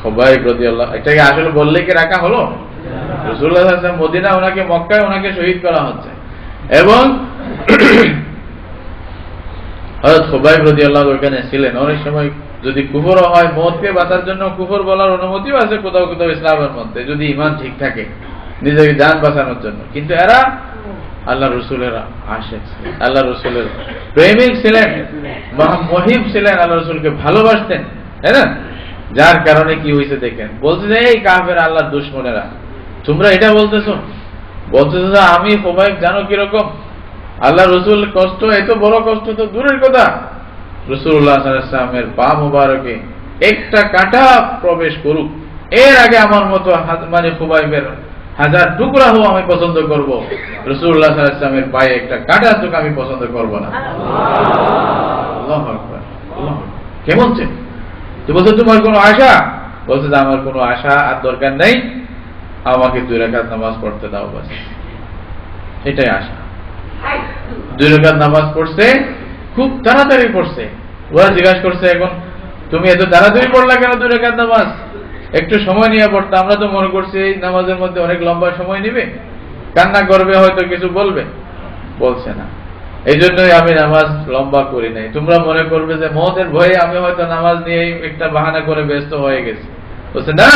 খুবাইব রাদিয়াল্লাহু, এটাকে আসলে বললে কি রাখা হলো? রাসূলুল্লাহ সাল্লাল্লাহু আলাইহি ওয়াসাল্লাম মদিনা, ওনাকে মক্কায় ওনাকে শহীদ করা হচ্ছে, এবং হযরত খুবাইব রাদিয়াল্লাহু ওখানে ছিলেন। অনেক সময় যদি কুফর হয়, মওতকে বাঁচার জন্য কুফর বলার অনুমতিও আছে কোথাও কোথাও ইসলামের মধ্যে, যদি ঈমান ঠিক থাকে, নিজেকে জান বাঁচানোর জন্য। কিন্তু এরা আল্লাহ রাসূলের আশিক ছিলেন, আল্লাহ রাসূলের প্রেমিক ছিলেন, মহিব ছিলেন, আল্লাহ রাসূলকে ভালোবাসতেন, তাই না? যার কারণে কি হয়েছে দেখেন, বলছে যে এই কাফের আল্লাহর দুশমনেরা, তোমরা এটা বলতেছো, বলতেছো যে আমি খুবাইব জানো কিরকম, আল্লাহ রাসূল কষ্ট, এত বড় কষ্ট তো দূরের কথা, রাসূলুল্লাহ সাল্লাল্লাহু আলাইহি ওয়াসাল্লামের পা মুবারকে একটা কাঁটা প্রবেশ করুক, এর আগে আমার মতো মানে খুবাইবের 1000 টুকরা হোক আমি পছন্দ করব, রাসূলুল্লাহ সাল্লাল্লাহু আলাইহি ওয়াসাল্লামের পায়ে একটা কাঁটা তো আমি পছন্দ করব না। আল্লাহু আকবার, আল্লাহু আকবার। কেমন চেন? তো বলছে তোমার কোনো আশা? বলছে যে আমার কোনো আশা আর দরকার নেই, আমাকে 2 রাকাত নামাজ পড়তে দাও, বাস, এটাই আশা। 2 রাকাত নামাজ পড়ছে, খুব তাড়াতাড়ি পড়ছে। ওরা জিজ্ঞাসা করছে, এখন তুমি এত তাড়াতাড়ি পড়লা কেন 2 রাকাত নামাজ? একটু সময় নিয়ে পড়তে, আমরা তো মনে করছি এই নামাজের মধ্যে অনেক লম্বা সময় নিবে, কান্না করবে, হয়তো কিছু বলবে। বলছে না, এই জন্যই আমি নামাজ লম্বা করি নাই, তোমরা মনে করবে যে মওতের ভয়ে আমি হয়তো নামাজ নিয়ে একটা বাহানা করে ব্যস্ত হয়ে গেছি। বলছে না,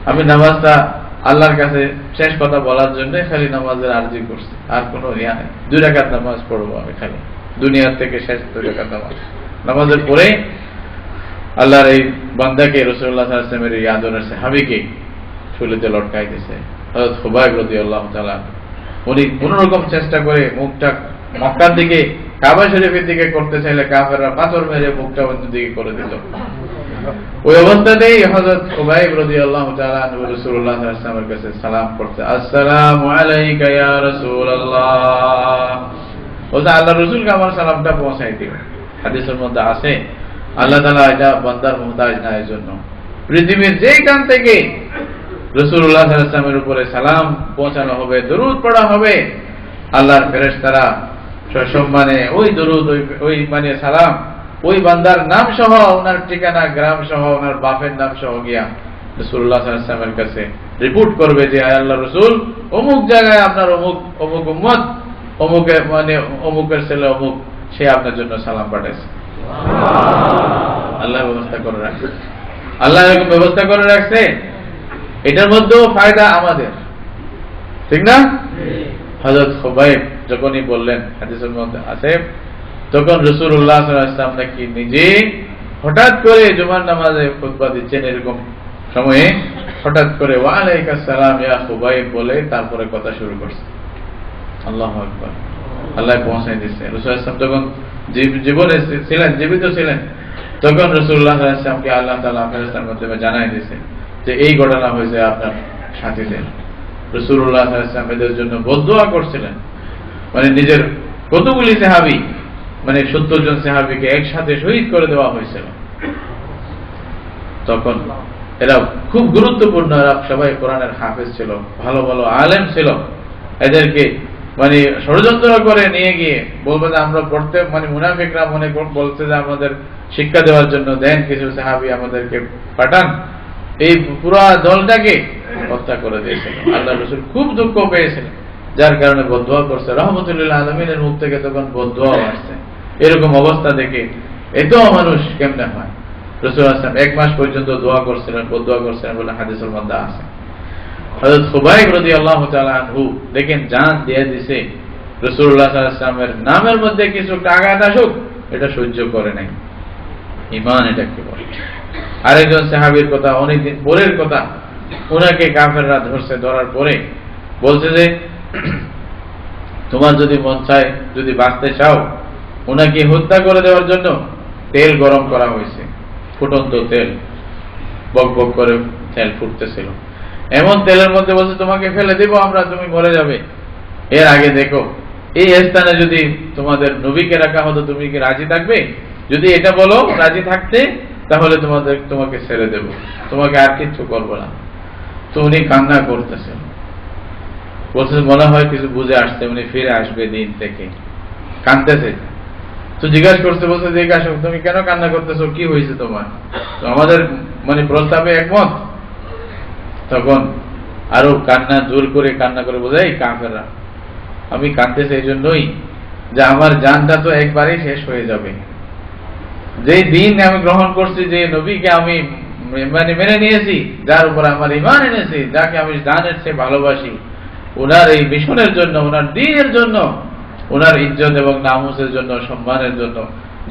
আমি নামাজটা আল্লাহর কাছে শেষ কথা বলার জন্য খালি নামাজের আরজি করছি, আর কোনো ইয়া নেই। 2 রাকাত নামাজ পড়বো আমি খালি, দুনিয়ার থেকে শেষ 2 রাকাত নামাজ। নামাজের পরে আল্লাহর এই বান্দাকে রাসূলুল্লাহ সাল্লাল্লাহু আলাইহি ওয়াসাল্লামের এই আদরের সাহাবীকে শুলিতে লটকাই দিয়েছে হযরত খুবাইব রাদিয়াল্লাহু তাআলা। উনি কোন রকম চেষ্টা করে মুখটা মক্কার দিকে, কাবা শরীফের দিকে করতে চাইলে কাফেররা পাথর মেরে মুখটা অন্য দিকে করে দিল। ওই অবস্থাতেই হযরত খুবাইব রাদিয়াল্লাহু তাআলা রাসূলুল্লাহ সাল্লাল্লাহু আলাইহি ওয়াসাল্লামের কাছে সালাম করতে, আসসালামু আলাইকা ইয়া রাসূলুল্লাহ। ওটা আল্লাহ রাসূলকে আমার সালামটা পৌঁছাই দিও। হাদিসের মধ্যে আছে আল্লাহ তাআলা এটা বান্দার মুহতাজ না, এই জন্য পৃথিবীর যেখান থেকে রাসূলুল্লাহ সাল্লাল্লাহু আলাইহি ওয়াসাল্লামের উপরে সালাম পৌঁছানো হবে, দরুদ পড়া হবে, আল্লাহর ফেরেশতারা সসম্মানে ওই দরুদ, ওই মানে সালাম ওই বান্দার নাম সহ, ওনার ঠিকানা, গ্রাম সহ, ওনার বাপের নাম সহ গিয়া রাসূলুল্লাহ সাল্লাল্লাহু আলাইহি ওয়াসাল্লামের কাছে রিপোর্ট করবে যে আল্লাহর রাসূল অমুক জায়গায় আপনার অমুক অমুক উম্মত, অমুকের মানে অমুকের ছেলে অমুক, সে আপনার জন্য সালাম পাঠাইছে। আল্লাহ ব্যবস্থা করে রাখছে, আল্লাহ এরকম ব্যবস্থা করে রাখছে। এটার মধ্যেও ফায়দা আমাদের, ঠিক না? হযরত খুবাইব যখনই বললেন, হাদিসের মধ্যে আছে, তখন রাসূলুল্লাহ সাল্লাল্লাহু আলাইহি ওয়াসাল্লাম নাকি নিজে হঠাৎ করে জুমার নামাজে খুতবা দিচ্ছেন, এরকম সময়ে হঠাৎ করে ওয়া আলাইকাস সালাম ইয়া খুবাইব বলে তারপরে কথা শুরু করছে। আল্লাহু আকবার। আল্লাহ পৌঁছাই দিয়েছে। রাসূলুল্লাহ সাল্লাল্লাহু আলাইহি ওয়াসাল্লাম যখন জীবনে ছিলেন, জীবিত ছিলেন, তখন রাসূলুল্লাহ সাল্লাল্লাহু আলাইহি ওয়াসাল্লামকে আল্লাহ তাআলা ফেরেশতার মাধ্যমে জানাই দিয়েছে যে এই ঘটনা হয়েছে আপনার সাথীদের। রাসূলুল্লাহ সাল্লাল্লাহু আলাইহি ওয়াসাল্লাম এদের জন্য বদদুয়া করছিলেন। মানে নিজের কতগুলি সাহাবী, মানে 70 জন সাহাবীকে একসাথে শহীদ করে দেওয়া হয়েছিল। তখন এরা খুব গুরুত্বপূর্ণ, এরা সবাই কোরআনের হাফেজ ছিল, ভালো ভালো আলেম ছিল। এদেরকে মানে ষড়যন্ত্র করে নিয়ে গিয়ে বলবে যে আমরা পড়তে, মানে মুনাফিকরা মনে বলছে যে আমাদের শিক্ষা দেওয়ার জন্য দেন, কিছু সাহাবী আমাদেরকে পাঠান, এই পুরো দলটাকে হত্যা করে দিয়েছিল। আল্লাহ রাসূল খুব দুঃখ পেয়েছিলেন, যার কারণে বদদুয়া করছে। রাহমাতুল আলামিনের মুখ থেকে তখন বদদুয়া আসছে। এরকম অবস্থা দেখে এত মানুষ কেমনে হয়? রাসূলুল্লাহ সাল্লাল্লাহু আলাইহি ওয়াসাল্লাম 1 মাস পর্যন্ত দোয়া করছিলেন, বদদুয়া করছিলেন বলে হাদিসের মধ্যে আছে। হযরত খুবাইব রাদিয়াল্লাহু তাআলা আনহু দেখেন জান দিয়ে দিয়েছে, রাসূলুল্লাহ সাল্লাল্লাহু আলাইহি ওয়াসাল্লামের নামের মধ্যে কিছু আঘাত আসুক এটা সহ্য করে নাই। ঈমান এটাকে বলে। আরেকজন সাহাবীর কথা, অনেকদিন পরের কথা, উনাকে কাফেররা ধরছে, ধরার পরে বলছে যে তোমার যদি মন চায়, যদি বাঁচতে চাও, উনাকে হত্যা করে দেওয়ার জন্য তেল গরম করা হয়েছে, ফুটন্ত তেল, বক বক করে তেল ফুটতেছিল। এমন তেলের মধ্যে বলছে তোমাকে ফেলে দেব আমরা, তুমি মরে যাবে। এর আগে দেখো এই স্থানে যদি তোমাদের নবীকে রাখা হতো, তুমি কি রাজি থাকবে? যদি এটা বলো রাজি থাকতে, তাহলে তোমাকে ছেড়ে দেব, তোমাকে আর কিছু করবো না। তো উনি কান্না করতেছেন, বলছে মনে হয় কিছু বুঝে আসছে, উনি ফিরে আসবে দিন থেকে, কাঁদতেছে। তো জিজ্ঞাসা করতে, বলছে জিজ্ঞাসা তুমি কেন কান্না করতেছো, কি হয়েছে তোমার? তো আমাদের মানে প্রস্তাবে একমত। তখন আরো কান্না, জোর করে কান্না করে বলে, এই কাফেররা, আমি কাঁদতেছি এই জন্যই যে আমার জানটা তো একবারেই শেষ হয়ে যাবে। যে দিন আমি গ্রহণ করছি, যে নবীকে আমি মানে মেনে নিয়েছি, যার উপর আমার ঈমান এনেছি, যাকে আমি জানের চেয়ে ভালোবাসি, ওনার এই মিশনের জন্য, ওনার দ্বীনের জন্য, ওনার ইজ্জত এবং নামুসের জন্য, সম্মানের জন্য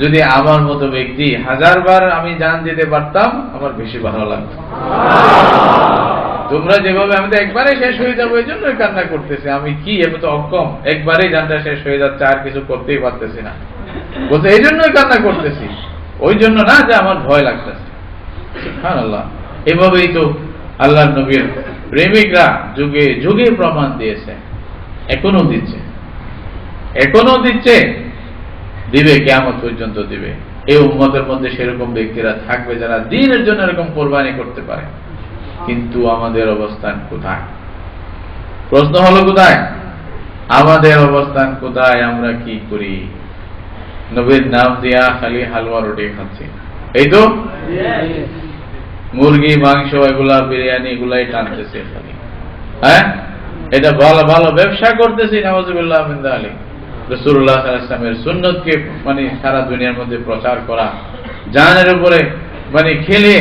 যদি আমার মতো ব্যক্তি 1000 বার আমি জান দিতে পারতাম, আমার বেশি ভালো লাগতো। তোমরা যেভাবে, আমি তো একবারে শেষ হয়ে যাবো এই জন্যই কান্না করতেছি, আমি কি আমি তো অক্ষম, একবারেই জানটা শেষ হয়ে যাচ্ছে, আর কিছু করতেই পারতেছি না, বলছে এই জন্যই কান্না করতেছি, ওই জন্য না যে আমার ভয় লাগতেছে। সুবহানাল্লাহ। এভাবেই তো আল্লাহর নবীর প্রেমিকরা যুগে যুগে প্রমাণ দিয়েছে, এখনো দিচ্ছে, এখনো দিচ্ছে, দিবে, কিয়ামত পর্যন্ত দিবে। এই উম্মতের মধ্যে সেরকম ব্যক্তিরা থাকবে যারা দ্বীনের জন্য এরকম কোরবানি করতে পারে। কিন্তু আমাদের অবস্থান কোথায়? প্রশ্ন হলো কোথায়? আমাদের অবস্থান কোথায়? আমরা কি করি? নবীর নাম দিয়া খালি হালুয়া রুটি খাচ্ছি, এই তো মুরগি মাংস এগুলা, বিরিয়ানি এগুলাই টানতেছে খালি। হ্যাঁ, এটা ভালো ভালো ব্যবসা করতেছি, নাউযুবিল্লাহ মিন যালিক। রাসূলুল্লাহ সাল্লাল্লাহু আলাইহি ওয়াসাল্লামের সুন্নতকে মানে সারা দুনিয়ার মধ্যে প্রচার করা, জানের উপরে মানে খেলে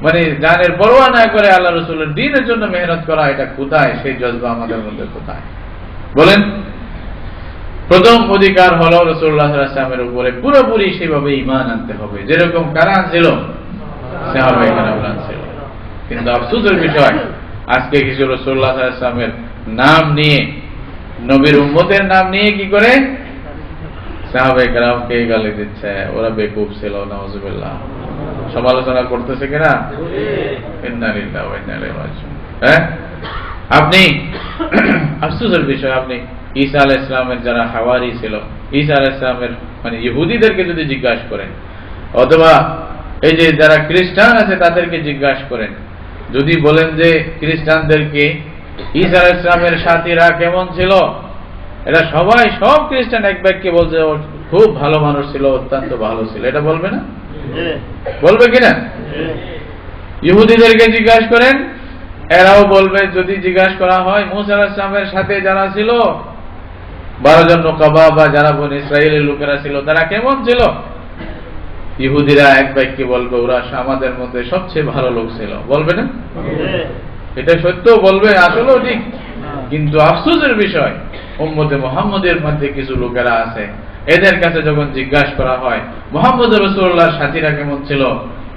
মানে জানের পরোয়া না করে আল্লাহ রসুলের দ্বীনের জন্য মেহনত করা, এটা কোথায়? সেই জজবা আমাদের মধ্যে কোথায় বলেন? প্রথম অধিকার হলো রাসূলুল্লাহ সাল্লাল্লাহু আলাইহি ওয়াসাল্লামের উপরে পুরোপুরি সেভাবে ঈমান আনতে হবে, যেরকম কারা ছিল সাহাবায়ে কেরাম ছিল। কিন্তু আফসোসের বিষয়, আজকে কিছু রাসূলুল্লাহ সাল্লাল্লাহু আলাইহি ওয়াসাল্লামের নাম নিয়ে, নবীর উম্মতের নাম নিয়ে কি করে সাহাবায়ে কেরামকে গালি দিচ্ছে, ওরা বেকুব ছিল, নাউজুবিল্লাহ, সমালোচনা করতেছে কিনা? ইন্না লিল্লাহি ওয়া ইন্না ইলাইহি রাজিউন। হ্যাঁ, আপনি আফসোসের বিষয়, আপনি ঈসা আলাইহিস সালামের যারা হাওয়ারি ছিল, ঈসা আলাইহিস সালামের মানে ইহুদিদেরকে যদি জিজ্ঞাসা করেন, অথবা এই যে যারা খ্রিস্টান আছে তাদেরকে জিজ্ঞাসা করেন, যদি বলেন যে খ্রিস্টানদেরকে ঈসা আলাইহিস সালামের সাথীরা কেমন ছিল, এরা সবাই, সব খ্রিস্টান এক বাক্যে বলছে ও খুব ভালো মানুষ ছিল, অত্যন্ত ভালো ছিল, এটা বলবে না? বলবে কিনা? ইহুদিদেরকে জিজ্ঞাসা করেন, এরাও বলবে, যদি জিজ্ঞাসা করা হয় মুসা আলাইহিস সালামের সাথে যারা ছিল 12 জন নকাবা বা যারা বনি ইসরায়েলের লোকেরা ছিল তারা কেমন ছিল, ইহুদিরা এক বাক্যে বলবে ওরা আমাদের মধ্যে সবচেয়ে ভালো লোক ছিল, বলবে না? এটা সত্য বলবে, আসলেও ঠিক। কিন্তু আফসোসের বিষয়, উম্মতে মুহাম্মদের মধ্যে কিছু লোকেরা আছে, এদের কাছে যখন জিজ্ঞাসা করা হয় মুহাম্মদ রাসূলুল্লাহর সাথীরা কেমন ছিল,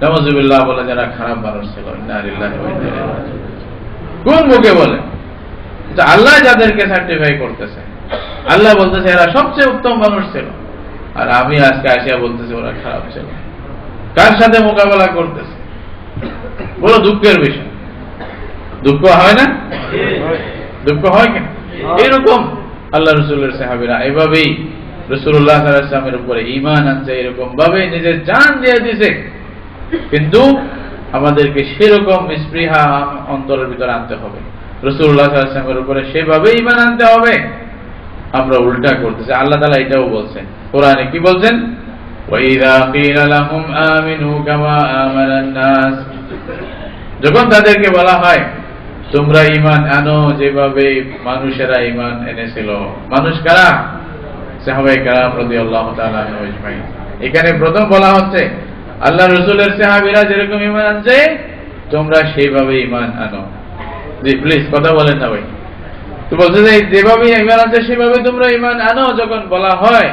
নাউজুবিল্লাহ বলে যারা খারাপ মানুষ ছিল। ইন্না লিল্লাহি ওয়া ইন্না ইলাইহি রাজিউন। কোন মুখে বলে? আল্লাহ যাদেরকে সার্টিফাই করতেছে, আল্লাহ বলতেছে এরা সবচেয়ে উত্তম মানুষ ছিল, আর আমি আজকে আসিয়া বলতেছি ওরা খারাপ ছিল। কার সাথে মোকাবেলা করতেছে? বড় দুঃখের বিষয়। দুঃখ হয় না? দুঃখ হয় কেন? এইরকম আল্লাহ রসুলের সাহাবীরা এভাবেই রাসূলুল্লাহ সাল্লাল্লাহু আলাইহি ওয়াসাল্লামের উপরে ঈমান আনছে, এরকম ভাবে নিজের জান দিয়ে দিয়েছে। কিন্তু আমাদেরকে সেরকম স্পৃহা অন্তরের ভিতরে আনতে হবে, রাসূলুল্লাহ সাল্লাল্লাহু আলাইহি ওয়াসাল্লামের উপরে সেভাবে ঈমান আনতে হবে। আমরা উল্টা করতেছি। আল্লাহ তাআলা এটাও বলছেন কোরআনে, কি বলছেন? ওয়াইযা কিলা লাহুম আমিনু কামা আমানান নাস, যখন তাদেরকে বলা হয় তোমরা ঈমান আনো যেভাবে মানুষেরা ঈমান এনেছিল। মানুষ কারা? সাহাবায়ে কেরাম রাদিয়াল্লাহু তাআলা আনহুম আজমাইন। এখানে প্রথম বলা হচ্ছে আল্লাহ রাসূলের সাহাবীরা যেরকম ঈমান আনছে তোমরা সেইভাবে ঈমান আনো। জি প্লিজ কথা বলেন না ভাই। তো বলতে যে যেভাবে ঈমান আনছে সেভাবে তোমরা ঈমান আনো যখন বলা হয়,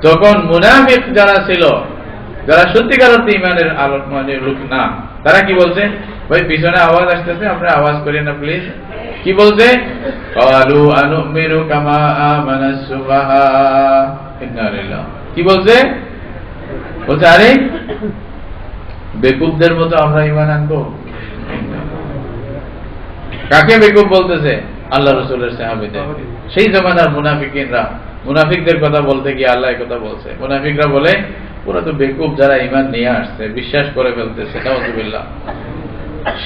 তখন মুনাফিক যারা ছিল, যারা সত্যিকার অর্থে ঈমানের আলোক মানে লোক না, তারা কি বলছে? ভাই পিছনে আওয়াজ আসতেছে, আপনারা আওয়াজ করেন না প্লিজ। কি বলছে? ক্বালু আনুমিরু কামা আমানাস সুফাহা। ইন্না লিল্লাহি। কি বলছে? বলছে আরে বেকুবদের মতো আমরা ঈমান আনবো। কাকে বেকুব বলতেছে? আল্লাহ রাসূলের সাহাবীদের। সেই জামানার মুনাফিকিনরা, মুনাফিকদের কথা বলতে গিয়ে আল্লাহ এই কথা বলছে। মুনাফিকরা বলে পুরো তো বেকুব যারা ঈমান নিয়ে আসছে, বিশ্বাস করে ফেলতেছে, নাউজুবিল্লাহ।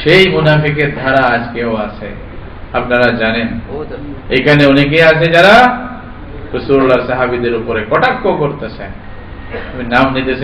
সেই মুনাফিকের ধারা আজকেও আছে, আপনারা জানেন। এখানে অনেকেই আছে যারা রাসূলুল্লাহর সাহাবীদের উপরে কটাক্ষ করতেছে, নাম নিতেছে।